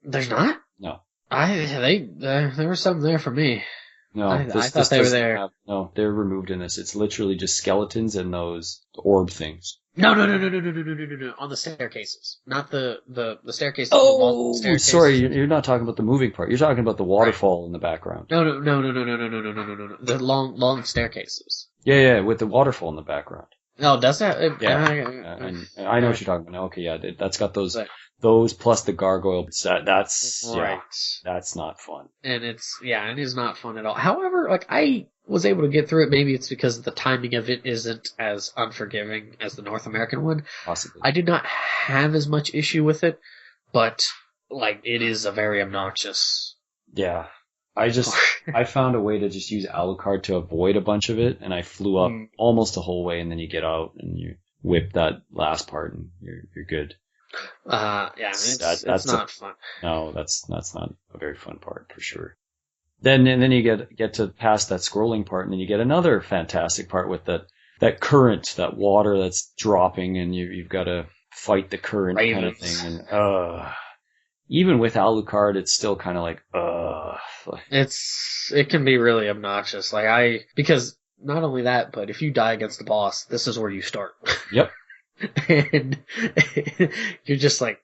There's not? No. There were some there for me. No, I thought they were there. No, they're removed in this. It's literally just skeletons and those orb things. No. On the staircases, not the staircases. Oh, the staircases. Sorry, you're not talking about the moving part. You're talking about the waterfall in the background. No. The long staircases. Yeah, with the waterfall in the background. No, does that? I know what you're talking about. Okay, yeah, that's got those plus the gargoyle. That's right. That's not fun. And it is not fun at all. However, I was able to get through it. Maybe it's because the timing of it isn't as unforgiving as the North American one. Possibly. I did not have as much issue with it, but it is a very obnoxious. Yeah. I found a way to just use Alucard to avoid a bunch of it, and I flew up almost the whole way, and then you get out and you whip that last part, and you're good. It's not fun. No, that's not a very fun part for sure. Then you get to past that scrolling part, and then you get another fantastic part with that current, that water that's dropping, and you've got to fight the current kind of thing, and even with Alucard, it's still kind of like, It can be really obnoxious. Because not only that, but if you die against the boss, this is where you start. Yep. And you're just like,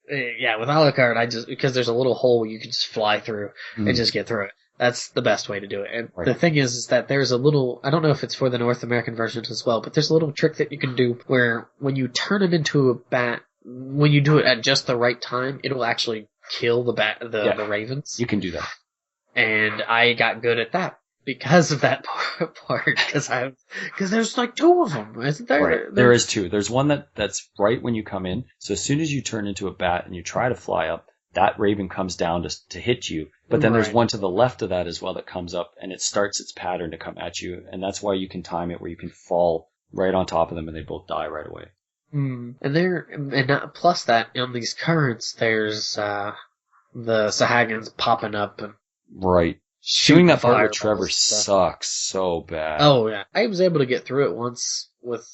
with Alucard, because there's a little hole you can just fly through and just get through it. That's the best way to do it. And Right. the thing is that there's a little, I don't know if it's for the North American version as well, but there's a little trick that you can do where when you turn him into a bat, when you do it at just the right time, it'll actually kill the ravens. You can do that. And I got good at that because of that part, because there's like two of them, isn't there? Right. There is two. There's one that's right when you come in. So as soon as you turn into a bat and you try to fly up, that raven comes down to hit you. But then there's one to the left of that as well that comes up and it starts its pattern to come at you. And that's why you can time it where you can fall right on top of them and they both die right away. And plus that, on these currents, there's the Sahagins popping up and right. Doing that part with Trevor sucks so bad. Oh yeah, I was able to get through it once with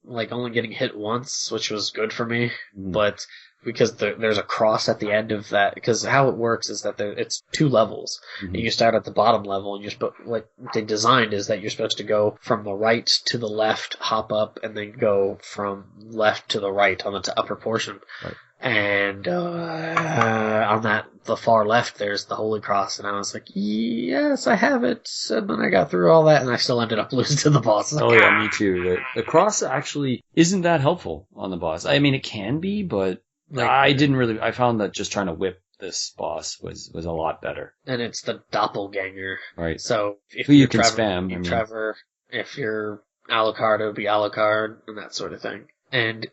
like only getting hit once, which was good for me. But because there's a cross at the end of that, because how it works is that it's 2 levels. And you start at the bottom level, and what they designed is that you're supposed to go from the right to the left, hop up, and then go from left to the right on the upper portion. Right. And on the far left, there's the Holy Cross, and I was like, yes, I have it. And then I got through all that, and I still ended up losing to the boss. Oh yeah, me too. The cross actually isn't that helpful on the boss. I mean, it can be, but I found that just trying to whip this boss was a lot better. And it's the doppelganger. Right. So if you can spam. Trevor, if you're Alucard, it would be Alucard, and that sort of thing. And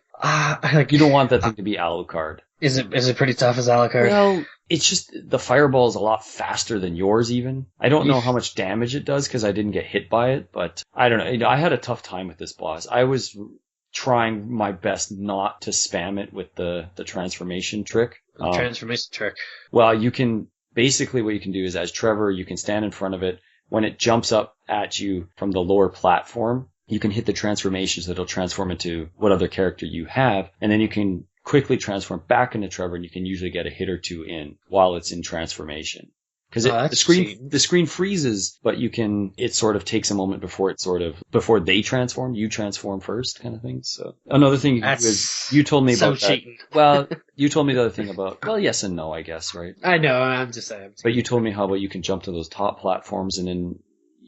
you don't want that thing to be Alucard. Is it pretty tough as Alucard? Well, it's just the fireball is a lot faster than yours even. I don't know how much damage it does because I didn't get hit by it, but I don't know. I had a tough time with this boss. I was trying my best not to spam it with the transformation trick. Transformation trick. Well, basically what you can do is as Trevor, you can stand in front of it. When it jumps up at you from the lower platform, you can hit the transformation so it'll transform into what other character you have, and then you can quickly transform back into Trevor, and you can usually get a hit or two in while it's in transformation. Because the screen freezes, but it sort of takes a moment before they transform, you transform first, kind of thing. So another thing you can do is you told me about that. Well, you told me the other thing about yes and no, I guess, right? I know, I'm just saying. But you told me how about you can jump to those top platforms and then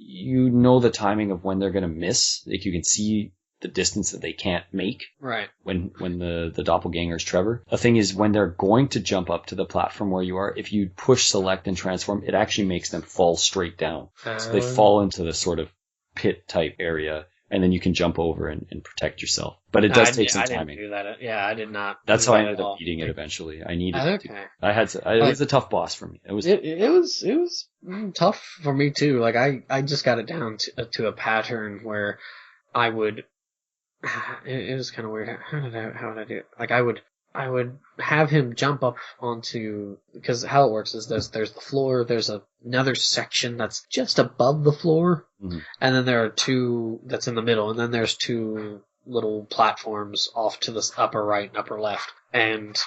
you know the timing of when they're going to miss. Like you can see the distance that they can't make. Right. When the doppelganger is Trevor. The thing is, when they're going to jump up to the platform where you are, if you push select and transform, it actually makes them fall straight down. So they fall into this sort of pit type area, and then you can jump over and protect yourself. But it does take some timing. I didn't do that. Yeah, I did not. That's how I ended up beating it eventually. I needed it. It was a tough boss for me. It was tough for me too. Like I just got it down to a pattern where I would. It was kind of weird. How did I do it? Like I would have him jump up onto, because how it works is there's the floor, there's another section that's just above the floor, and then there are 2 that's in the middle, and then there's 2 little platforms off to the upper right and upper left. And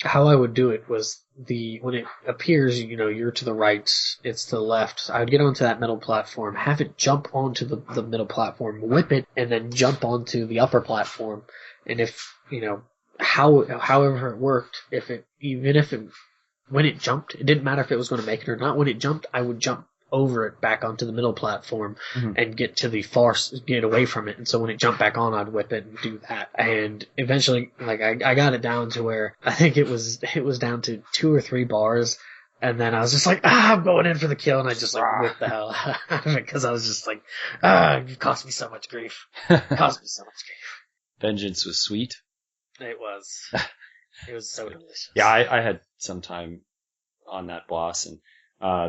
how I would do it was when it appears, you're to the right, it's to the left. I would get onto that middle platform, have it jump onto the middle platform, whip it, and then jump onto the upper platform. And if, however it worked, when it jumped, it didn't matter if it was going to make it or not. When it jumped, I would jump over it back onto the middle platform and get away from it. And so when it jumped back on, I'd whip it and do that. And eventually, like I got it down to where I think it was down to 2 or 3 bars. And then I was just like, I'm going in for the kill. And I just whipped the hell out of it because I was just like, you cost me so much grief. Vengeance was sweet. It was. It was so delicious. Yeah, I had some time on that boss, and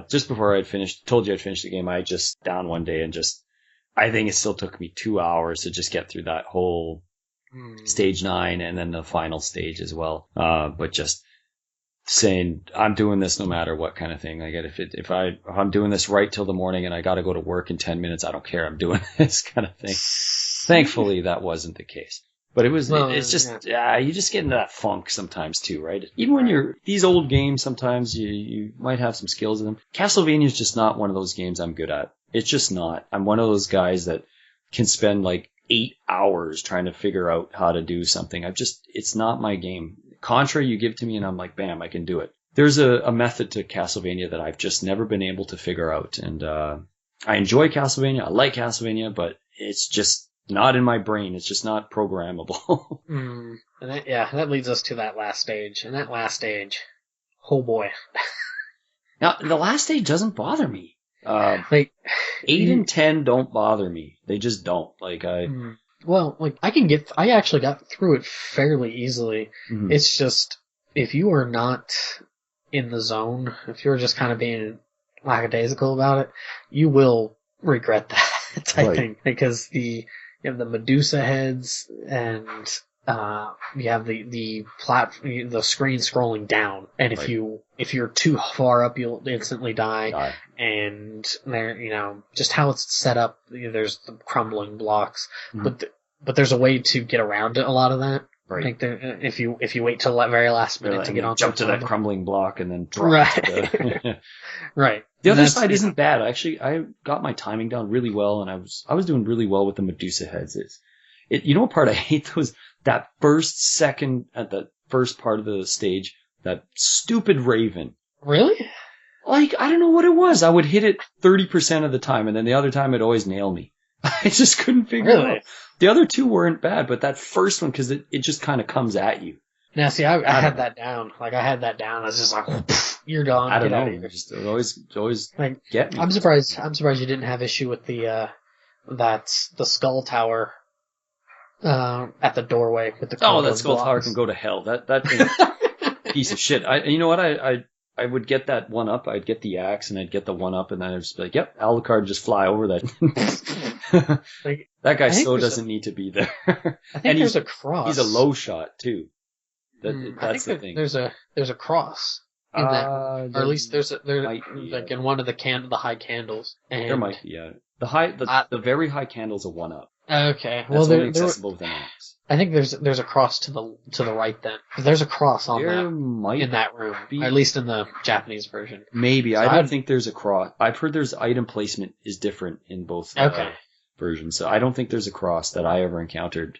just before told you I'd finished the game, I just down one day and I think it still took me 2 hours to just get through that whole stage 9 and then the final stage as well. But just saying, I'm doing this no matter what kind of thing. Like if I'm doing this right till the morning and I got to go to work in 10 minutes, I don't care. I'm doing this kind of thing. Thankfully, that wasn't the case. But you just get into that funk sometimes too, right? Even when these old games, sometimes you might have some skills in them. Castlevania is just not one of those games I'm good at. It's just not. I'm one of those guys that can spend like 8 hours trying to figure out how to do something. It's not my game. Contra, you give to me and I'm like, bam, I can do it. there's a method to Castlevania that I've just never been able to figure out. And I enjoy Castlevania. I like Castlevania, but it's just not in my brain. It's just not programmable. And that leads us to that last stage. And that last stage, oh boy. Now, the last stage doesn't bother me. Like 8 and 10 don't bother me. They just don't. Like Well, like I actually got through it fairly easily. Mhm. It's just if you are not in the zone, if you're just kind of being lackadaisical about it, you will regret that. I think because you have the Medusa heads and you have the screen scrolling down, and if you're too far up, you'll instantly die. And there, just how it's set up, there's the crumbling blocks, but there's a way to get around a lot of that. Right. Like if you wait till the very last minute to get on, jump to that crumbling block and then drop. Right. Right. The other side isn't bad. Actually, I got my timing down really well, and I was doing really well with the Medusa heads. You know what part I hate those? That first second at the first part of the stage, that stupid Raven. Really? Like, I don't know what it was. I would hit it 30% of the time, and then the other time it'd always nail me. I just couldn't figure it out. The other two weren't bad, but that first one, because it just kind of comes at you. Now, see, I had that down. Like, I had that down. I was just like, you're gone. I don't know. It always like, get me. I'm surprised you didn't have issue with the skull tower at the doorway with the that skull tower can go to hell. That thing, piece of shit. You know what? I would get that one up. I'd get the axe and I'd get the one up, and then I'd just be like, "Yep, Alucard, just fly over that." Like, that guy so doesn't need to be there. I think there's a cross. He's a low shot too. That's the thing. There's a cross in that, or at least there's like in one of the high candles. And there might be, yeah. The very high candle's a one up. Okay, well, they're accessible with an axe. I think there's a cross to the right then. There's a cross on in that room, at least in the Japanese version. Maybe. So I don't think there's a cross. I've heard there's item placement is different in both versions, so I don't think there's a cross that I ever encountered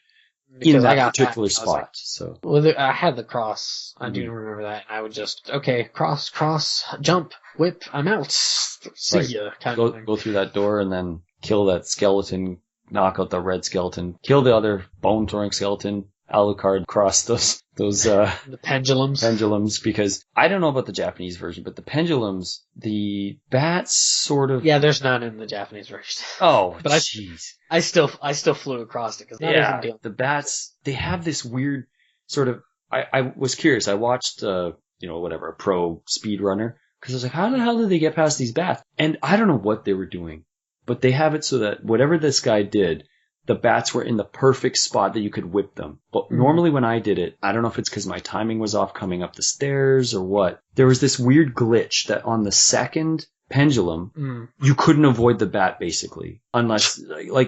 in that particular spot. So I had the cross. I do remember that. I would just cross, jump, whip. I'm out. See ya. Go through that door and then kill that skeleton. Knock out the red skeleton, kill the other bone-throwing skeleton, Alucard cross those the pendulums, because I don't know about the Japanese version, but the pendulums, the bats sort of... Yeah, there's none in the Japanese version. Oh, but jeez. I still flew across it, because the bats, they have this weird sort of... I was curious, I watched, a pro speedrunner, because I was like, how the hell did they get past these bats? And I don't know what they were doing. But they have it so that whatever this guy did, the bats were in the perfect spot that you could whip them. But normally when I did it, I don't know if it's because my timing was off coming up the stairs or what, there was this weird glitch that on the second pendulum, you couldn't avoid the bat basically. Unless,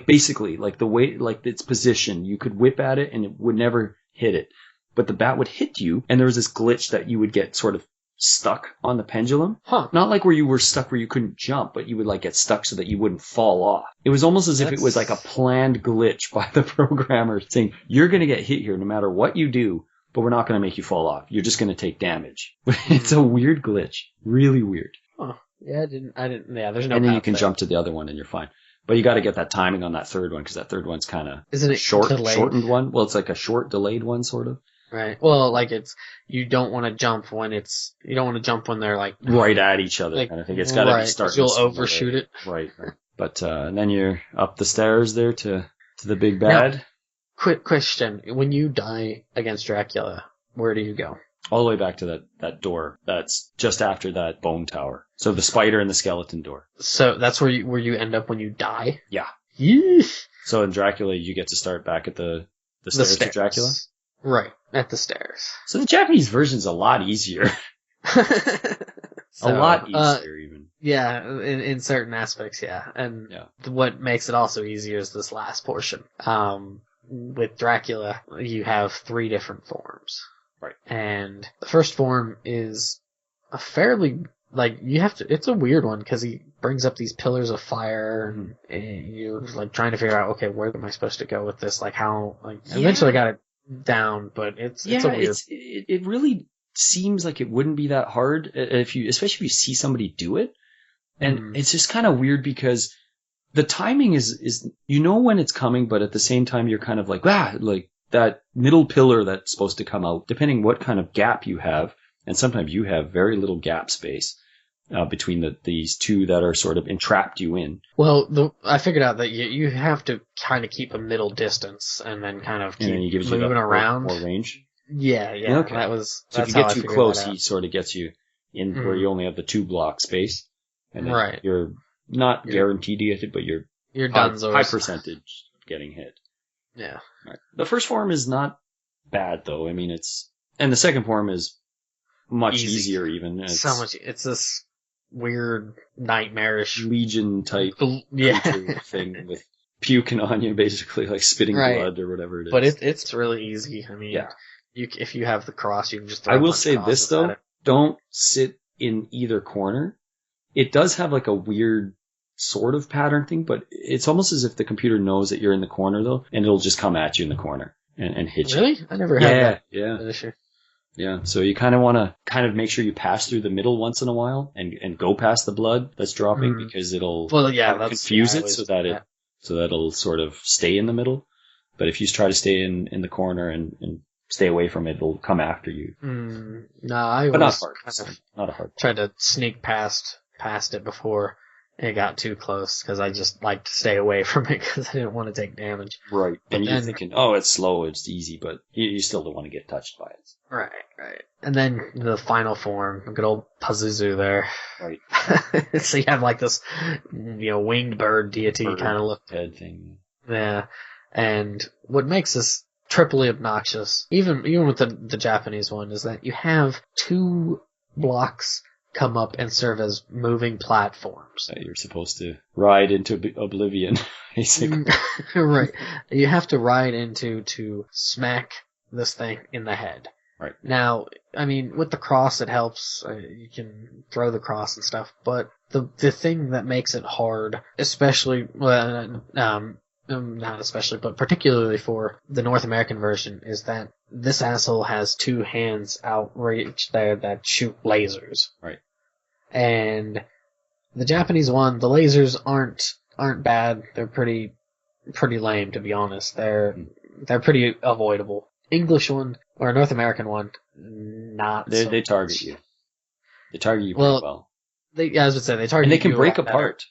basically, the way, its position, you could whip at it and it would never hit it. But the bat would hit you, and there was this glitch that you would get sort of stuck on the pendulum. Not like where you were stuck where you couldn't jump, but you would get stuck so that you wouldn't fall off. It was almost as if it was like a planned glitch by the programmer saying, you're going to get hit here no matter what you do, but we're not going to make you fall off. You're just going to take damage. It's a weird glitch. Really weird. Oh, yeah, I didn't, there's no. And then you can jump to the other one and you're fine. But you got to get that timing on that third one, because that third one's kind of shortened one. Well, it's like a short delayed one, sort of. Right. Well, you don't want to jump when they're right at each other, kind of thing. It's got to be starting. You'll overshoot it. Right. But and then you're up the stairs there to the big bad. Now, quick question: when you die against Dracula, where do you go? All the way back to that door. That's just after that bone tower. So the spider and the skeleton door. So that's where you end up when you die. Yeah. Yeesh. So in Dracula, you get to start back at the stairs to Dracula. Right, at the stairs. So the Japanese version's a lot easier. A lot easier, even. Yeah, in certain aspects, yeah. And what makes it also easier is this last portion. With Dracula, you have 3 different forms. Right. And the first form is a fairly... it's a weird one, because he brings up these pillars of fire, and you're, trying to figure out, okay, where am I supposed to go with this? Eventually I got it down, but it's a weird... it really seems like it wouldn't be that hard especially if you see somebody do it. And it's just kind of weird because the timing is when it's coming, but at the same time you're kind of like that middle pillar that's supposed to come out, depending what kind of gap you have, and sometimes you have very little gap space between these two that are sort of entrapped you in. Well, I figured out that you have to kind of keep a middle distance and then kind of keep moving around. More range? Yeah. Okay. So if you get too close, he sort of gets you in where you only have the 2 block space. And then you're not guaranteed to get it, but you're high percentage getting hit. Yeah. Right. The first form is not bad, though. I mean, and the second form is much easier even. It's this weird, nightmarish Legion type creature thing with puking on you, basically, like spitting blood or whatever it is. But it's really easy. I mean, if you have the cross, you can just throw I will say this, though. Don't sit in either corner. It does have like a weird sort of pattern thing, but it's almost as if the computer knows that you're in the corner, though, and it'll just come at you in the corner and hit you. Really? I never had that issue. Yeah, so you kind of want to make sure you pass through the middle once in a while and go past the blood that's dropping because it'll confuse it so that it'll sort of stay in the middle. But if you try to stay in the corner and stay away from it, it'll come after you. No, I but was not a hard. Tried to sneak past it before it got too close because I just like to stay away from it because I didn't want to take damage. Right. And you're thinking, oh, it's slow, it's easy, but you still don't want to get touched by it. Right. And then the final form, good old Pazuzu there. Right. So you have like this, winged bird deity kind of look. Head thing. Yeah. And what makes this triply obnoxious, even with the Japanese one, is that you have 2 blocks come up and serve as moving platforms. You're supposed to ride into oblivion, basically. Right. You have to ride into to smack this thing in the head. Right. Now, I mean, with the cross, it helps. You can throw the cross and stuff, but the thing that makes it hard, especially, not especially, but particularly for the North American version, is that this asshole has 2 hands outreached there that shoot lasers. Right. And the Japanese one, the lasers aren't bad. They're pretty lame, to be honest. They're pretty avoidable. English one, or North American one, not so They target you. They target you pretty well. As I would say, they target you. And they can break apart.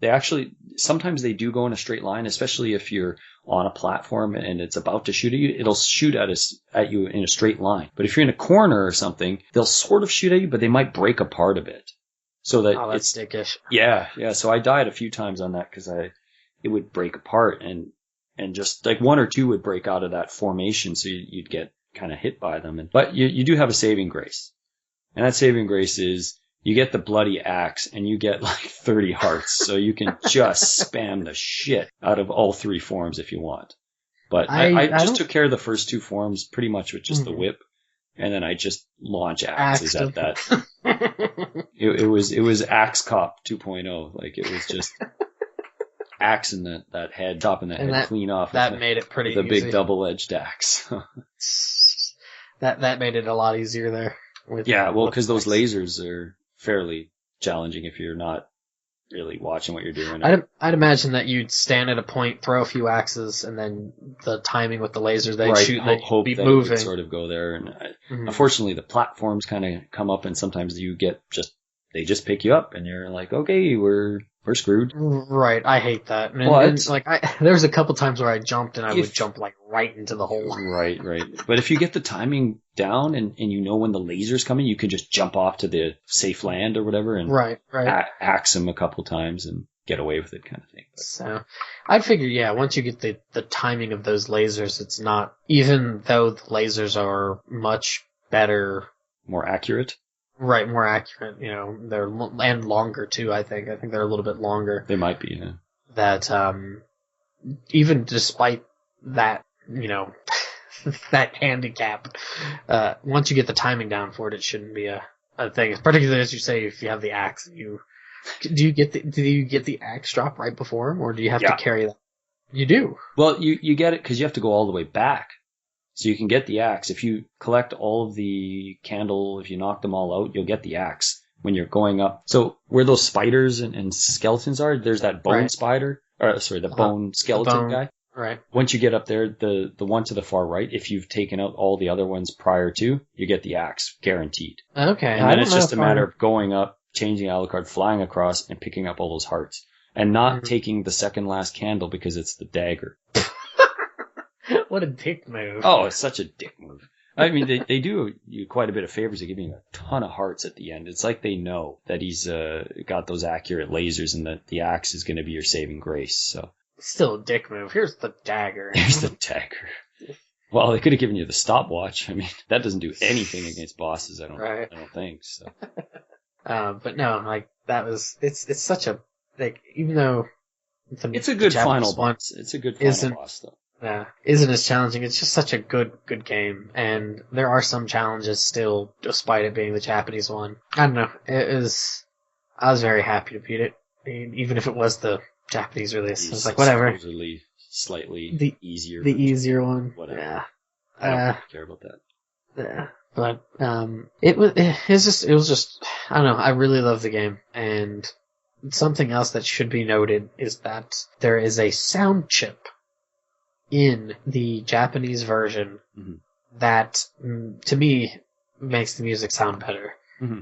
They actually, sometimes they do go in a straight line, especially if you're on a platform and it's about to shoot at you. It'll shoot at you in a straight line. But if you're in a corner or something, they'll sort of shoot at you, but they might break apart a bit. So that that's dickish. Yeah. So I died a few times on that because it would break apart and just like 1 or 2 would break out of that formation, so you'd get kind of hit by them. But you do have a saving grace. And that saving grace is you get the bloody axe and you get like 30 hearts, so you can just spam the shit out of all 3 forms if you want. But I just took care of the first 2 forms pretty much with just the whip, and then I just launch axes at that. It was Axe Cop 2.0. Like, it was just axing that head, chopping that head clean off. That made it pretty easy. The big double-edged axe. that made it a lot easier there. Because those lasers are fairly challenging if you're not really watching what you're doing. I'd imagine that you'd stand at a point, throw a few axes, and then the timing with the lasers they'd shoot, and they'd be moving. Would sort of go there. And unfortunately, the platforms kind of come up, and sometimes you get they just pick you up, and you're like, okay, we're screwed. Right, I hate that. There was a couple times where I jumped, and I would jump like right into the hole. Right. But if you get the timing down, and you know when the laser's coming, you can just jump off to the safe land or whatever, and axe him a couple times and get away with it, kind of thing. So, I'd figure, once you get the timing of those lasers, it's not, even though the lasers are much better, more accurate. Right, more accurate, they're, and longer too, I think. I think they're a little bit longer. They might be, yeah. That, even despite that, that handicap, once you get the timing down for it, it shouldn't be a thing. Particularly, as you say, if you have the axe, do you get the axe drop right before him, or do you have to carry that? You do. Well, you get it because you have to go all the way back. So you can get the axe. If you collect all of the candle, if you knock them all out, you'll get the axe when you're going up. So where those spiders and skeletons are, there's that bone spider, or sorry, the bone skeleton guy. Right. Once you get up there, the one to the far right, if you've taken out all the other ones prior to, you get the axe, guaranteed. Okay. And then it's just a matter of going up, changing Alucard, flying across, and picking up all those hearts. And not taking the second last candle because it's the dagger. What a dick move. Oh, it's such a dick move. I mean, they do you quite a bit of favors. They give you a ton of hearts at the end. It's like they know that he's got those accurate lasers and that the axe is going to be your saving grace, so... Still a dick move. Here's the dagger. Here's the dagger. Well, they could have given you the stopwatch. I mean, that doesn't do anything against bosses. I don't think so. But no, like that was. It's such a like. Even though it's a good final boss. It's a good final boss, though. Yeah, isn't as challenging. It's just such a good game, and there are some challenges still, despite it being the Japanese one. I don't know. I was very happy to beat it, even if it was the Japanese release. I was like, whatever. Supposedly slightly easier. The easier one. Whatever. Yeah. I don't really care about that. Yeah. But, it was just, I don't know, I really love the game, and something else that should be noted is that there is a sound chip in the Japanese version that, to me, makes the music sound better. Mm-hmm.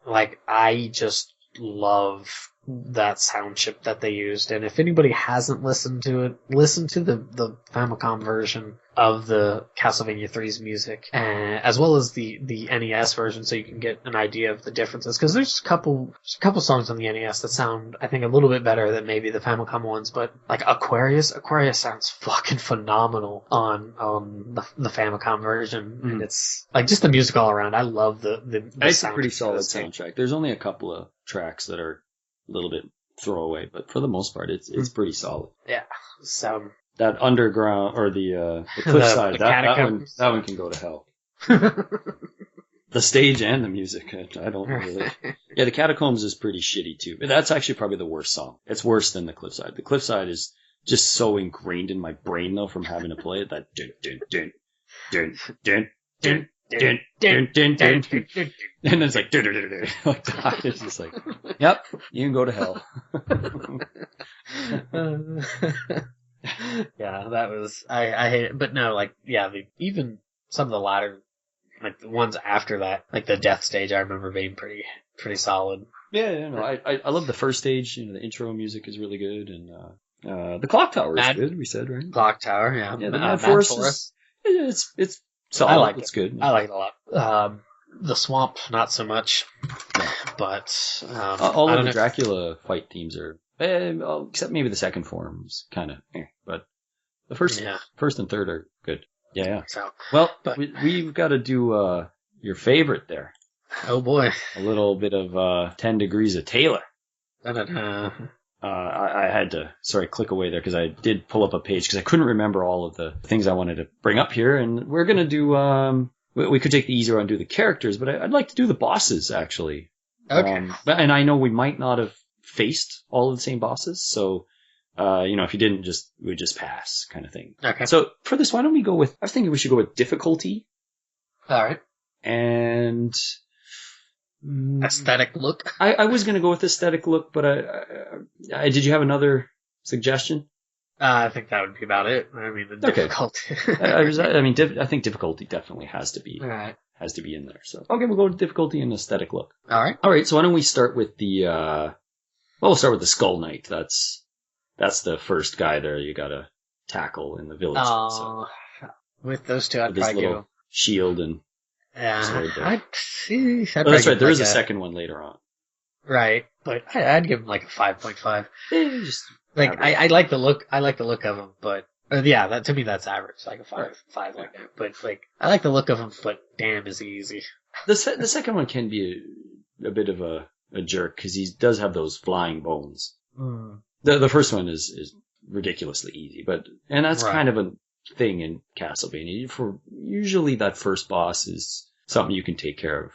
Like, I just love that sound chip that they used, and if anybody hasn't listened to it, listen to the Famicom version of the Castlevania 3's music, as well as the NES version, so you can get an idea of the differences, because there's a couple songs on the NES that sound, I think, a little bit better than maybe the Famicom ones, but like Aquarius sounds fucking phenomenal on the Famicom version, and it's like just the music all around. I love the it's a pretty solid soundtrack. There's only a couple of tracks that are a little bit throwaway, but for the most part, it's pretty solid. Yeah. So that underground or the cliffside, that one can go to hell. The stage and the music, I don't really. Yeah, the Catacombs is pretty shitty too, but that's actually probably the worst song. It's worse than the Cliffside. The Cliffside is just so ingrained in my brain though from having to play it that dun dun dun dun dun dun. Dun, dun, dun, dun, dun. And then it's like, dun, dun, dun, dun. Like that. It's just like, yep, you can go to hell. Yeah, that was, I hate it. But no, like, yeah, even some of the latter, like the ones after that, like the death stage, I remember being pretty solid. Yeah, no, I love the first stage. You know, the intro music is really good, and the clock tower is good. We said, right? Clock tower, yeah. Yeah, the Mad Forest. It's solid. I like it's it. Good. I like it a lot. The swamp, not so much. But all of the Dracula fight themes are, except maybe the second form's kind of, but the first and third are good. Yeah. So, well, but we've got to do your favorite there. Oh boy, a little bit of 10 Degrees of Taylor. I had to, click away there because I did pull up a page because I couldn't remember all of the things I wanted to bring up here. And we're going to do, we could take the easier one and do the characters, but I'd like to do the bosses, actually. Okay. And I know we might not have faced all of the same bosses, so, if you didn't, we'd just pass kind of thing. Okay. So for this, why don't we go with, I was thinking we should go with difficulty. All right. And... aesthetic look. I was going to go with aesthetic look, but did you have another suggestion? I think that would be about it. I mean, the difficulty. I think difficulty definitely has to be in there. So okay, we'll go with difficulty and aesthetic look. All right. So why don't we start with we'll start with the Skull Knight. That's the first guy there you got to tackle in the village. So. With those two, I'd probably go shield and. Yeah, I'd see. That's right. There is a second one later on. Right, but I'd give him like a 5.5. Just like I like the look. I like the look of him, but that to me that's average, like a 5 like that. But like I like the look of him, but damn, is he easy. The second one can be a bit of a jerk because he does have those flying bones. Mm. The first one is ridiculously easy, and that's kind of a thing in Castlevania. For usually that first boss is something you can take care of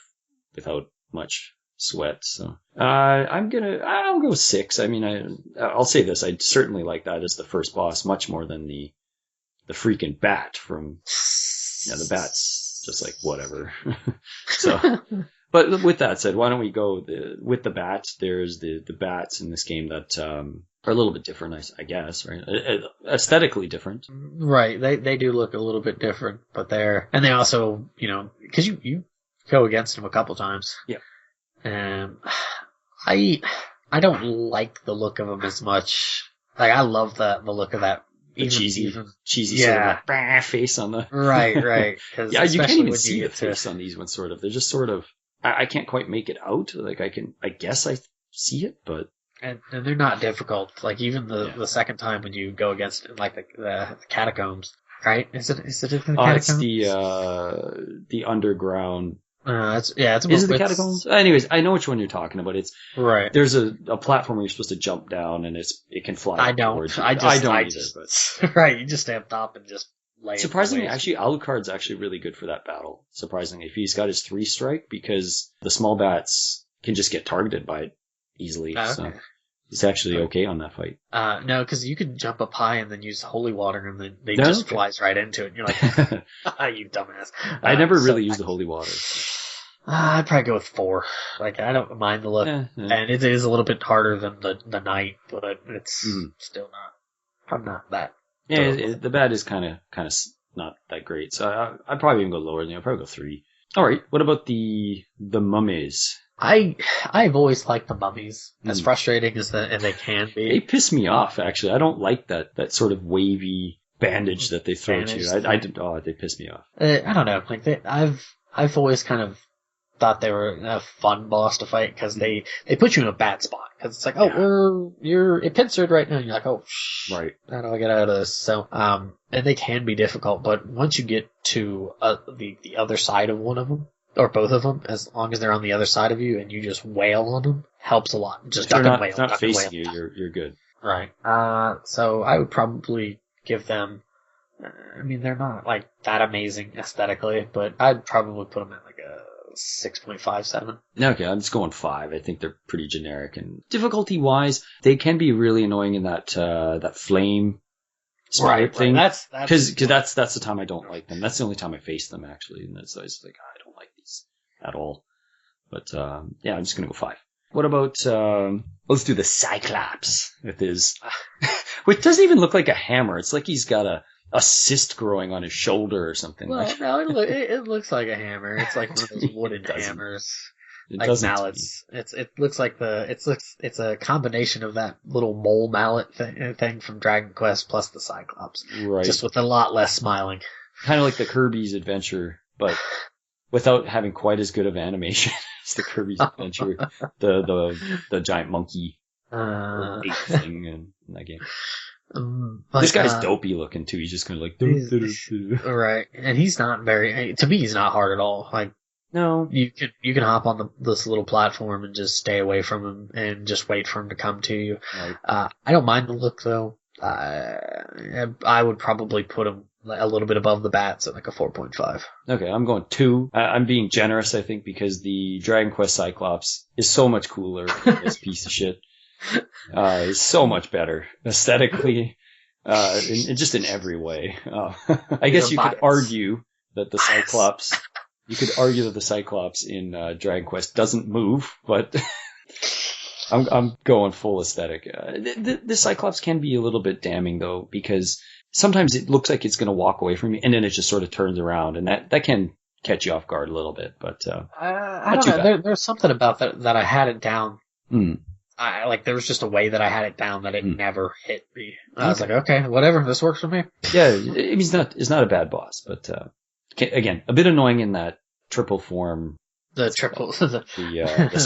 without much sweat. So I'll go 6. I mean, I'll say this: I certainly like that as the first boss much more than the freaking bat from Yeah, the bats, just like, whatever. So, but with that said, why don't we go with the bats? There's the bats in this game that are a little bit different, I guess, right? Aesthetically different. Right. They do look a little bit different, but and they also, because you go against them a couple times. Yeah. I don't like the look of them as much. Like, I love the look of that. The cheesy sort of like, face on the... Right. Yeah, you can't even see the face on these ones, sort of. They're just sort of... I can't quite make it out. Like, I guess I see it, but... And they're not difficult. Like, even the second time when you go against, like, the catacombs, right? Is it in the catacombs? It's the underground... Is it the catacombs? Anyways, I know which one you're talking about. It's right. There's a platform where you're supposed to jump down, and it can fly. I don't either. But... Right, you just stay up top and just lay. Surprisingly, actually, Alucard's actually really good for that battle. Surprisingly, if he's got his 3-strike, because the small bats can just get targeted by it easily. Okay. So he's actually okay on that fight. No, because you can jump up high and then use holy water, and then they just flies right into it. And you're like, you dumbass. I never really used the holy water. I'd probably go with 4. Like, I don't mind the look, and it is a little bit harder than the knight, but it's still not. I'm not that. Yeah, the bat is kind of not that great, so I'd probably even go lower than you. I'd probably go 3. All right, what about the mummies? I've always liked the mummies, as frustrating as they can be. They piss me off, actually. I don't like that sort of wavy bandage that they throw to you. They piss me off. I don't know. Like, I've always kind of thought they were a fun boss to fight, because they put you in a bad spot, because it's like, you're pincered right now, and you're like, right, how do I get out of this? So and they can be difficult, but once you get to the other side of one of them, or both of them, as long as they're on the other side of you and you just wail on them, helps a lot. Just duck and wail. If not facing you, you're good. Right. So I would probably give them. I mean, they're not like that amazing aesthetically, but I'd probably put them at like a 6.57. Okay, I'm just going 5. I think they're pretty generic, and difficulty-wise, they can be really annoying in that flame spirit thing. Because that's the time I don't like them. That's the only time I face them, actually, and it's always like, I don't like these at all. But I'm just gonna go 5. What about let's do the Cyclops with his, which doesn't even look like a hammer. It's like he's got a cyst growing on his shoulder or something. Well, no, it looks like a hammer. It's like one of those wooden hammers, like mallets. It looks like it's a combination of that little mole mallet thing from Dragon Quest plus the Cyclops, right? Just with a lot less smiling. Kind of like the Kirby's Adventure, but without having quite as good of animation as the Kirby's Adventure. the giant monkey ape thing in that game. This guy's dopey looking too. He's just kind of like right, and he's not very. To me, he's not hard at all. Like, no, you can hop on this little platform and just stay away from him and just wait for him to come to you. Right. I don't mind the look though. I would probably put him a little bit above the bats at like a 4.5. Okay, I'm going 2. I'm being generous, I think, because the Dragon Quest Cyclops is so much cooler than this piece of shit. It's so much better aesthetically, just in every way. I guess you could argue that the Cyclops, in Dragon Quest doesn't move, but I'm going full aesthetic. The Cyclops can be a little bit damning though, because sometimes it looks like it's going to walk away from you, and then it just sort of turns around, and that can catch you off guard a little bit. But I don't know. There's something about that I had it down. There was just a way that I had it down that it never hit me. I was like, okay, whatever, this works for me. Yeah, it's not a bad boss, but again, a bit annoying in that triple form. The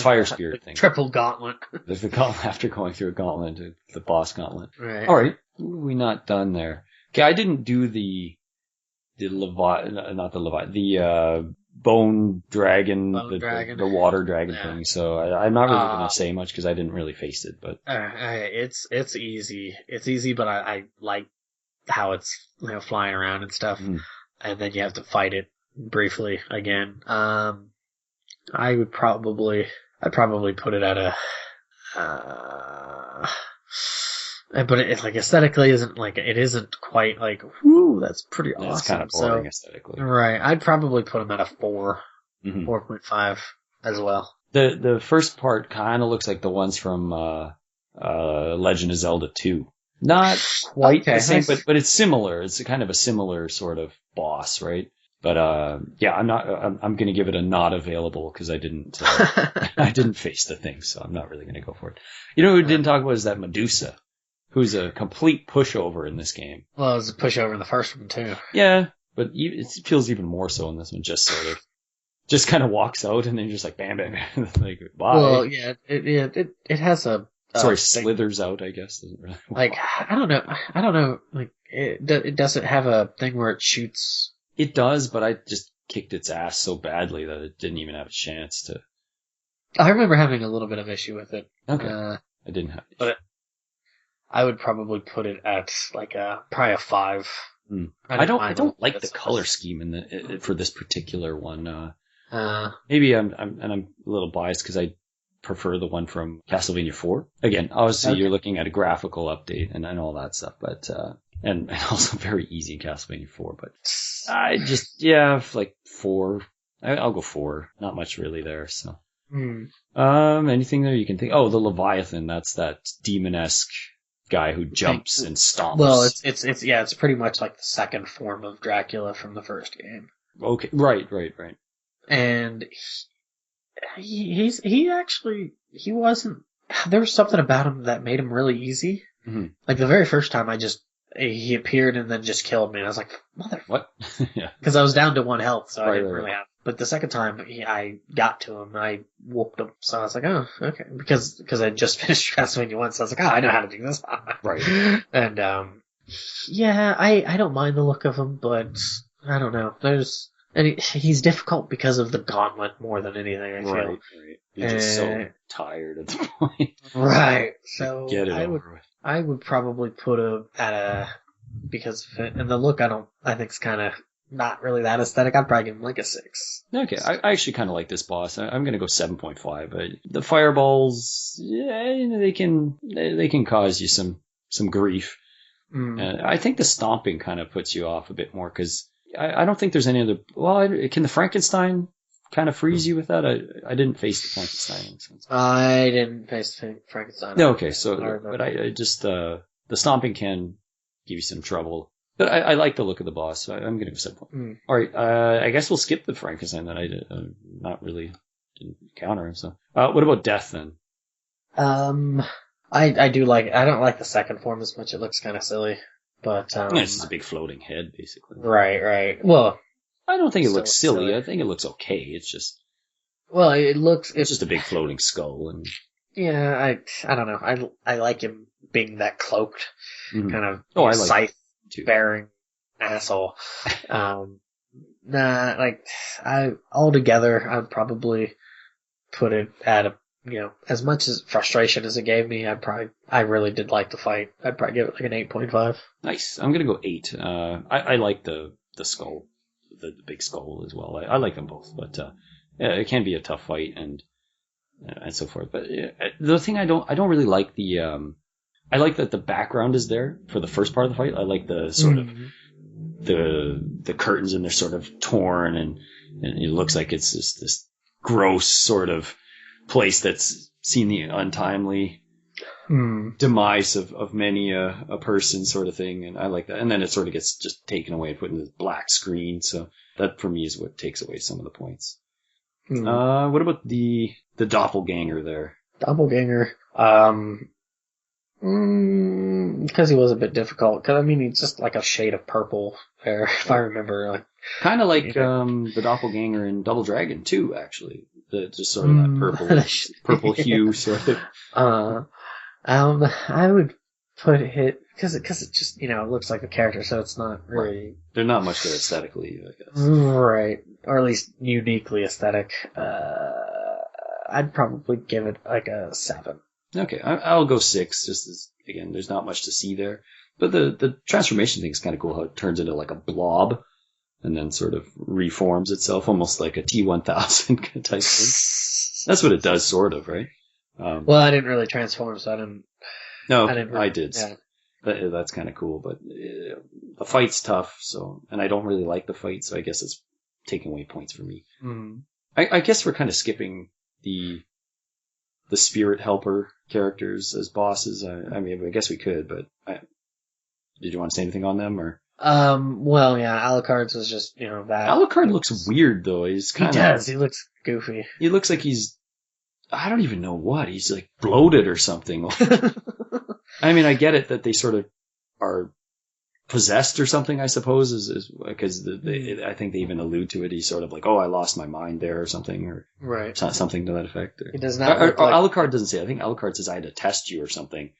fire spirit thing. Triple gauntlet. The gauntlet after going through a gauntlet, the boss gauntlet. Right. All right, we're not done there. Okay, I didn't do the bone dragon, the water dragon thing. So I'm not really going to say much because I didn't really face it. But it's easy. It's easy, but I like how it's flying around and stuff, and then you have to fight it briefly again. I'd probably put it at a But it like aesthetically isn't like it isn't quite like whoo, that's pretty Yeah, it's kind awesome. of boring So aesthetically. right, I'd probably put him at a 4, Hmm 4.5 as well. The first part kind of looks like the ones from Legend of Zelda 2. Not quite Okay, the same, nice. but it's similar. It's kind of a similar sort of boss, right? But yeah, I'm going to give it a not available because I didn't I didn't face the thing, so I'm not really going to go for it. You know who we didn't talk about is that Medusa, who's a complete pushover in this game. Well, it was a pushover in the first one too. Yeah, but it feels even more so in this one. Just kind of walks out and then just like bam, bam, bam. Like bye. Well, yeah, it has a Sorry, thing. slithers out. I guess doesn't really Like I don't know. Like it doesn't have a thing where it shoots. It does, but I just kicked its ass so badly that it didn't even have a chance to. I remember having a little bit of issue with it. Okay, I didn't have. But I would probably put it at like probably a 5. I don't like the color scheme in for this particular one. Maybe I'm a little biased because I prefer the one from Castlevania 4. Again, obviously you're looking at a graphical update and all that stuff, but and also very easy in Castlevania 4. But I just like 4. I'll go 4. Not much really there. So anything there you can think? Oh, the Leviathan. That's that demon-esque guy who jumps and stomps. Well, it's pretty much like the second form of Dracula from the first game. Okay, right. And he actually wasn't. There was something about him that made him really easy. Mm-hmm. Like the very first time, he appeared and then just killed me, and I was like, mother. What? Yeah. Because I was down to 1 health, so I didn't really have. But the second time I got to him, I whooped him. So I was like, oh, okay, because I just finished Castlevania 1, so I was like, oh, I know how to do this. Right. And yeah, I don't mind the look of him, but I don't know. And he's difficult because of the gauntlet more than anything, I feel. Right. You're just so tired at the point. Right. So get it over with. I would probably put him at a, because of it, and the look I think is kind of not really that aesthetic. I'd probably give him like a 6. Okay, I actually kind of like this boss. I'm going to go 7.5. The fireballs, yeah, they can cause you some grief. I think the stomping kind of puts you off a bit more because I don't think there's any other. Well, can the Frankenstein kind of freeze you with that? I didn't face the Frankenstein in a sense. I didn't face the Frankenstein. No, okay, so but I just the stomping can give you some trouble. But I like the look of the boss, so I'm going to go 7. All right, I guess we'll skip the Frankenstein then. I not really didn't encounter him. So, what about Death then? I do like. I don't like the second form as much. It looks kind of silly, but it's just a big floating head, basically. Right. Well, I don't think it looks silly. I think it looks okay. It's just. Well, it's just a big floating skull, and yeah, I don't know. I like him being that cloaked kind of I like scythe bearing asshole. Altogether, I'd probably put it at a, as much as frustration as it gave me, I really did like the fight. I'd probably give it like an 8.5. Nice. I'm gonna go 8. I like the skull, the big skull as well. I like them both, but yeah, it can be a tough fight and so forth. But the thing I don't really like I like that the background is there for the first part of the fight. I like the sort of the curtains and they're sort of torn and it looks like it's this gross sort of place that's seen the untimely demise of many a person sort of thing, and I like that. And then it sort of gets just taken away and put in this black screen, so that for me is what takes away some of the points. What about the doppelganger there? Doppelganger, because he was a bit difficult. Because he's just like a shade of purple there, if I remember. Like kind of like the doppelganger in Double Dragon 2, actually. Just sort of that purple hue, sort of. I would put it because it just it looks like a character, so it's not really. Right. They're not much there aesthetically, I guess. Right, or at least uniquely aesthetic. I'd probably give it like a 7. Okay, I'll go 6. Just as, again, there's not much to see there, but the transformation thing is kind of cool. How it turns into like a blob, and then sort of reforms itself, almost like a T-1000 type thing. That's what it does, sort of, right? Well, I didn't really transform, so I didn't. No, I didn't. I did. Yeah. That's kind of cool, but the fight's tough. So, and I don't really like the fight, so I guess it's taking away points for me. Mm. I guess we're kind of skipping the spirit helper characters as bosses. I mean, I guess we could, but did you want to say anything on them or? Well, yeah, Alucard's was just, that. Alucard looks weird though. He does. He looks goofy. He looks like I don't even know what. He's like bloated or something. I mean, I get it that they sort of are possessed or something, I suppose, is because I think they even allude to it. He's sort of like, oh, I lost my mind there or something, or right, something to that effect. He does not. Alucard doesn't say. I think Alucard says I had to test you or something,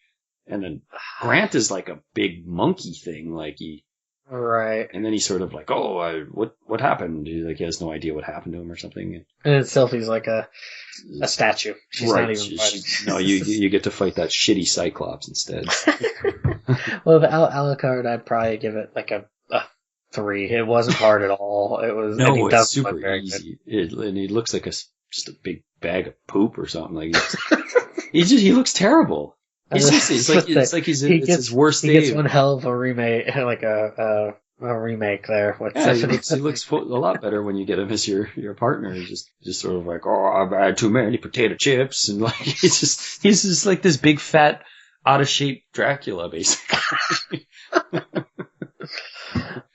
and then Grant is like a big monkey thing, like he. Right. And then he's sort of like, oh, what happened? He has no idea what happened to him or something. And itself, he's like a statue. She's right. Not even fighting. No, you get to fight that shitty Cyclops instead. Well, the Alucard, I'd probably give it like a 3. It wasn't hard at all. It was. No, it's super easy. And he looks like just a big bag of poop or something. Like he looks terrible. It's like he's his worst day. He gets one hell of a remake, like a remake there. He looks a lot better when you get him as your partner. He's just sort of like, oh, I've had too many potato chips, and like he's just like this big fat out of shape Dracula, basically.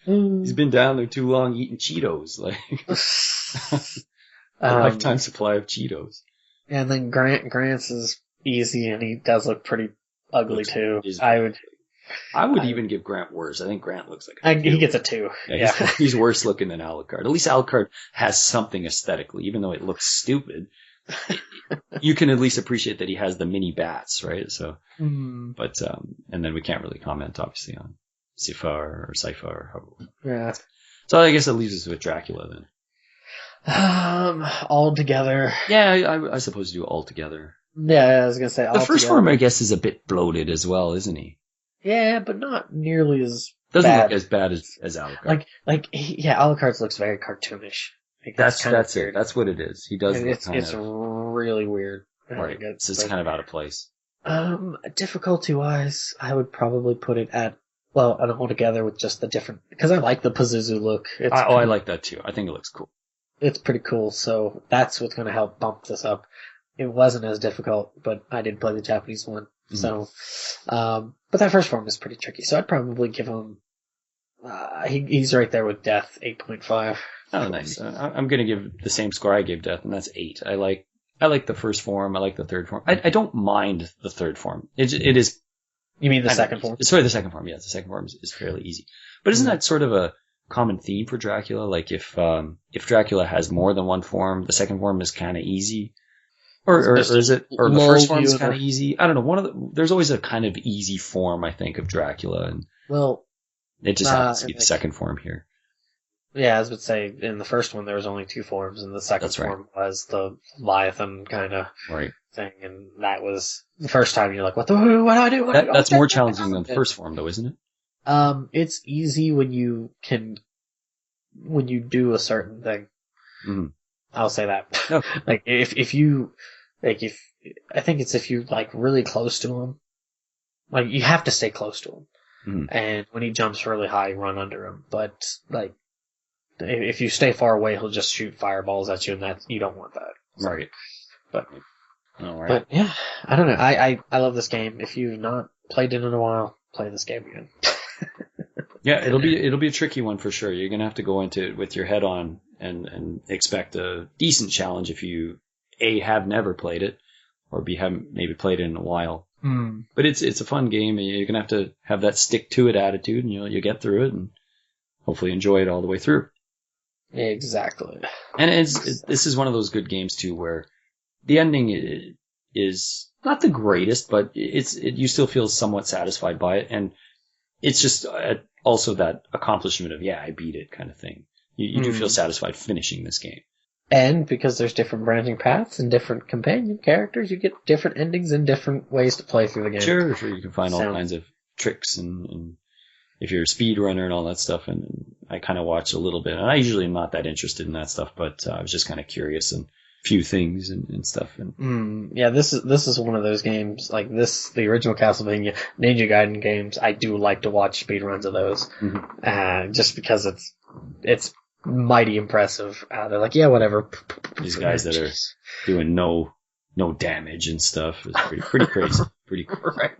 He's been down there too long eating Cheetos, like a lifetime supply of Cheetos. And then Grant's is easy, and he does look pretty ugly too. I would even give Grant worse. I think Grant looks like he gets a 2. Yeah. He's worse looking than Alucard. At least Alucard has something aesthetically, even though it looks stupid. You can at least appreciate that he has the mini bats, right? So, but and then we can't really comment obviously on Sifar. Yeah. So I guess that leaves us with Dracula then. All together. Yeah, I suppose you do all together. Yeah, I was gonna say the first form, I guess, is a bit bloated as well, isn't he? Yeah, but not nearly as doesn't bad. look as bad as Alucard. Alucard's looks very cartoonish. Like, that's it. That's what it is. He does. It's really weird. Right. It's just kind of out of place. Difficulty wise, I would probably put it at an altogether with just the different, because I like the Pazuzu look. I like that too. I think it looks cool. It's pretty cool. So that's what's going to help bump this up. It wasn't as difficult, but I did play the Japanese one. So, but that first form is pretty tricky. So I'd probably give him, he's right there with Death, 8.5. Oh, nice. I'm going to give the same score I gave Death, and that's 8. I like the first form. I like the third form. I don't mind the third form. It is. You mean the second form? Sorry, the second form. Yeah, the second form is fairly easy. But isn't that sort of a common theme for Dracula? Like if Dracula has more than one form, the second form is kind of easy. Or is it? Or the first form is kind of easy. I don't know. There's always a kind of easy form, I think, of Dracula, and it just happens to be the second form here. Yeah, I was about to say in the first one there was only 2 forms, and the second form was the Leviathan kind of thing, and that was the first time you're like, what do I do? That's more challenging than the first form, though, isn't it? It's easy when you do a certain thing. Mm-hmm. I'll say that. No. Like if you really close to him, like you have to stay close to him, and when he jumps really high, run under him. But like if you stay far away, he'll just shoot fireballs at you, and you don't want that. So, right. But yeah, I don't know. I love this game. If you've not played it in a while, play this game again. Yeah, it'll be a tricky one for sure. You're gonna have to go into it with your head on and expect a decent challenge if you have never played it, or B haven't maybe played it in a while. But it's a fun game, and you're gonna have to have that stick to it attitude, and you'll get through it and hopefully enjoy it all the way through. Exactly. And this is one of those good games too, where the ending is not the greatest, but you still feel somewhat satisfied by it, and it's just also that accomplishment of I beat it kind of thing. You do feel satisfied finishing this game. And because there's different branching paths and different companion characters, you get different endings and different ways to play through the game. Sure, you can find all kinds of tricks and if you're a speedrunner and all that stuff. And I kind of watched a little bit, and I usually am not that interested in that stuff, but I was just kind of curious. And few things and stuff. And Yeah, this is one of those games like this. The original Castlevania Ninja Gaiden games. I do like to watch speedruns of those, just because it's mighty impressive. They're like, yeah, whatever. These guys that are doing no damage and stuff is pretty crazy. Pretty cool. Right.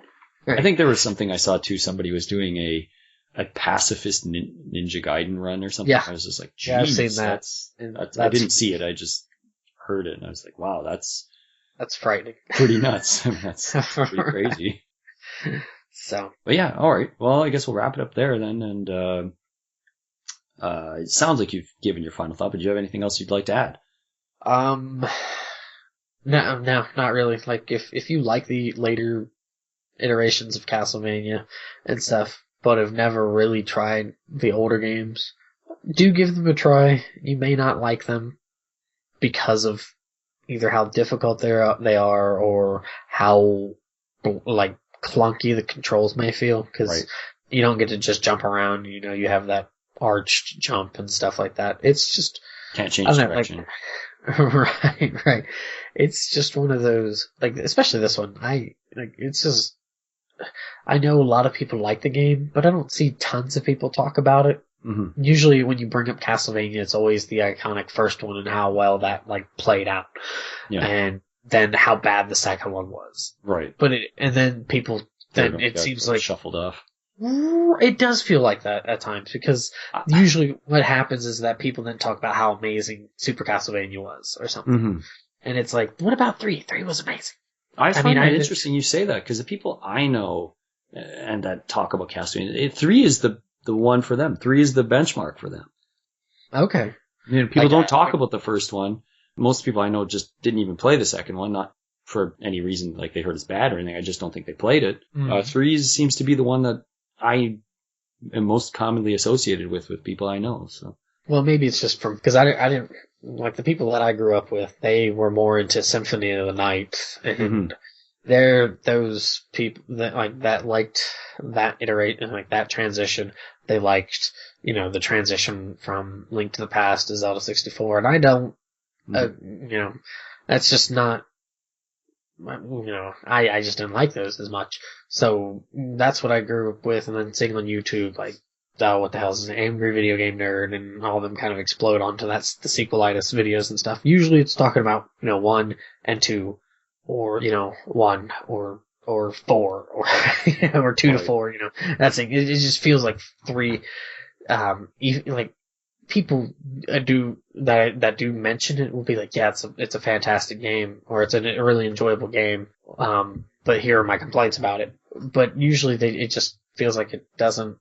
I think there was something I saw too. Somebody was doing a pacifist Ninja Gaiden run or something. Yeah. I was just like, geez, yeah, I've seen that. That's I didn't see it. I just heard it and I was like, wow, that's frightening. pretty nuts. I mean, that's pretty crazy. So, but yeah, all right. Well, I guess we'll wrap it up there then. And it sounds like you've given your final thought, but do you have anything else you'd like to add? No, not really. Like, if you like the later iterations of Castlevania and stuff, but have never really tried the older games, do give them a try. You may not like them because of either how difficult they are or how, like, clunky the controls may feel, because you don't get to just jump around, you have that arched jump and stuff like that. It's just... Can't change direction. Right. It's just one of those, like, especially this one. It's just, I know a lot of people like the game, but I don't see tons of people talk about it. Mm-hmm. Usually when you bring up Castlevania, it's always the iconic first one and how well that, like, played out. Yeah. And then how bad the second one was. Right. But it seems like shuffled off. It does feel like that at times, because usually what happens is that people then talk about how amazing Super Castlevania was or something. Mm-hmm. And it's like, what about 3? 3 was amazing. I find it interesting you say that, because the people I know and that talk about Castlevania, 3 is the one for them. 3 is the benchmark for them. Okay. People don't talk about the first one. Most people I know just didn't even play the second one, not for any reason like they heard it's bad or anything. I just don't think they played it. 3 seems to be the one that I am most commonly associated with people I know. So, well, maybe it's just because I didn't like the people that I grew up with. They were more into Symphony of the Night, and they're those people that liked that iteration, like that transition. They liked, the transition from Link to the Past to Zelda 64, and I don't. That's just not. I just didn't like those as much. So that's what I grew up with, and then seeing on YouTube, like, what the hell is an Angry Video Game Nerd, and all of them kind of explode onto the sequelitis videos and stuff. Usually it's talking about, 1 and 2, or, 1 or 4, or, or 2 to 4, that's it. It just feels like 3, like, people that do mention it will be like, yeah, it's a fantastic game, or it's a really enjoyable game. But here are my complaints about it. But usually it just feels like it doesn't.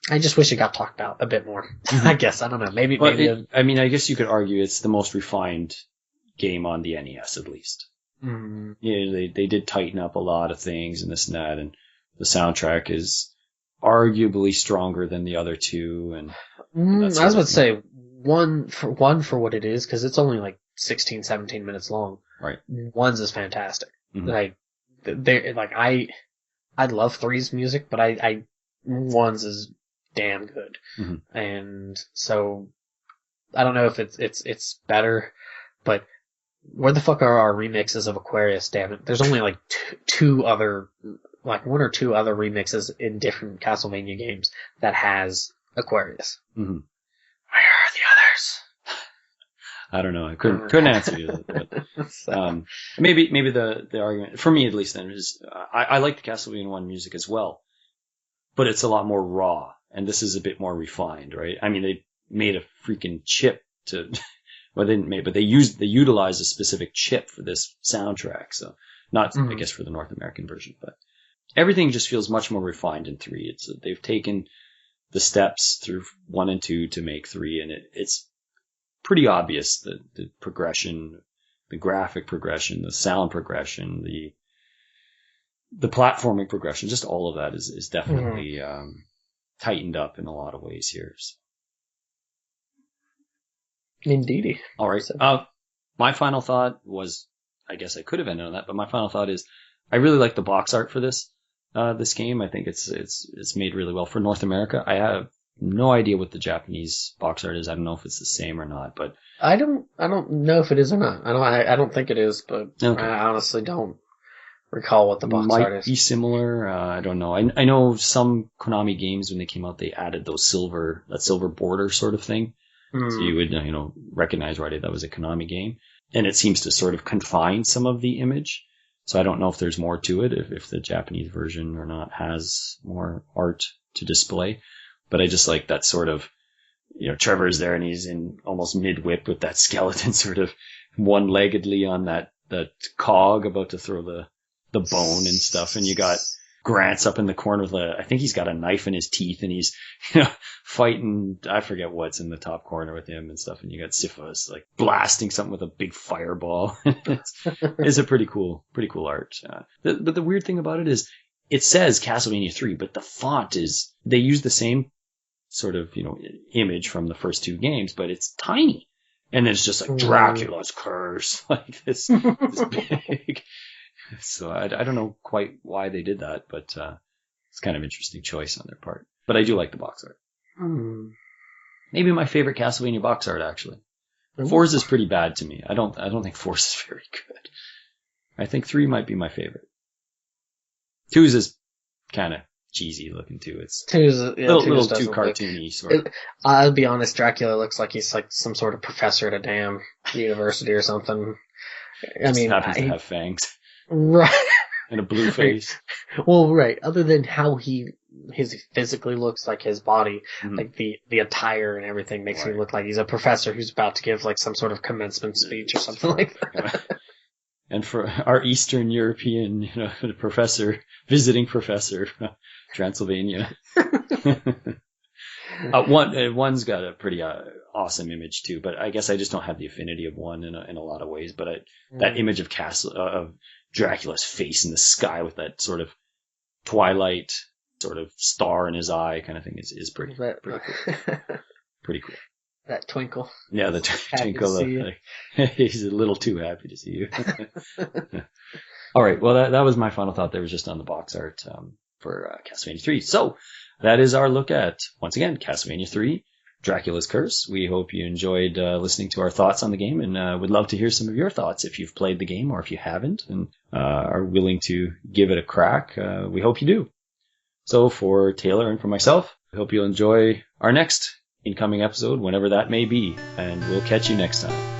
I just wish it got talked about a bit more. I guess, I don't know. Maybe. I guess you could argue it's the most refined game on the NES, at least. Mm-hmm. Yeah, they did tighten up a lot of things and this and that, and the soundtrack is arguably stronger than the other two, and I was about to say one for what it is, because it's only like 16, 17 minutes long. Right. 1's is fantastic. Mm-hmm. I love 3's music, but 1's is damn good. Mm-hmm. And so I don't know if it's better, but where the fuck are our remixes of Aquarius? Damn it! There's only like two other. Like 1 or 2 other remixes in different Castlevania games that has Aquarius. Mm-hmm. Where are the others? I don't know. I couldn't answer you. But, maybe the argument, for me at least, then is I like the Castlevania 1 music as well, but it's a lot more raw, and this is a bit more refined, right? I mean, they made a freaking chip to. Well, they didn't make, but they utilized a specific chip for this soundtrack. So not, I guess, for the North American version, but. Everything just feels much more refined in 3. They've taken the steps through 1 and 2 to make 3, and it's pretty obvious the progression, the graphic progression, the sound progression, the platforming progression, just all of that is definitely tightened up in a lot of ways here. So. Indeedy. All right. My final thought was, I guess I could have ended on that, but my final thought is, I really like the box art for this game. I think it's made really well for North America. I have no idea what the Japanese box art is. I don't know if it's the same or not, but I don't know if it is or not. I don't think it is, but okay. I honestly don't recall what the box art Might is. be similar. I don't know. I know some Konami games when they came out, they added that silver border sort of thing. So you would, recognize right away that was a Konami game. And it seems to sort of confine some of the image. So I don't know if there's more to it, if the Japanese version or not has more art to display. But I just like that sort of, Trevor's there and he's in almost mid-whip with that skeleton sort of one-leggedly on that cog about to throw the bone and stuff. And you got Grant's up in the corner with I think he's got a knife in his teeth and he's, fighting, I forget what's in the top corner with him and stuff. And you got Syphos like blasting something with a big fireball. It's a pretty cool art. But the weird thing about it is it says Castlevania 3, but the font they use the same sort of, image from the first two games, but it's tiny. And then it's just like Dracula's curse, like this big. So I don't know quite why they did that, but it's kind of interesting choice on their part. But I do like the box art. Maybe my favorite Castlevania box art, actually. 4's is pretty bad to me. I don't think 4's is very good. I think 3 might be my favorite. 2's is kind of cheesy looking too. It's 2's a little too cartoony. Sort of. I'll be honest, Dracula looks like he's like some sort of professor at a damn university or something. I mean, happens to have fangs. Right. And a blue face. Well, right. Other than how he physically looks, like his body, like the attire and everything makes him look like he's a professor who's about to give like some sort of commencement speech or something like that. And for our Eastern European, visiting professor, Transylvania. One's got a pretty awesome image too, but I guess I just don't have the affinity of one in a lot of ways. But that image of of Dracula's face in the sky with that sort of twilight sort of star in his eye kind of thing is pretty cool. Pretty cool. That twinkle. Yeah, the twinkle. He's a little too happy to see you. All right. Well, that was my final thought. There was just on the box art for Castlevania 3. So that is our look at, once again, Castlevania 3, Dracula's Curse. We hope you enjoyed listening to our thoughts on the game, and would love to hear some of your thoughts if you've played the game or if you haven't and are willing to give it a crack. We hope you do. So for Taylor and for myself, we hope you'll enjoy our next incoming episode, whenever that may be, and we'll catch you next time.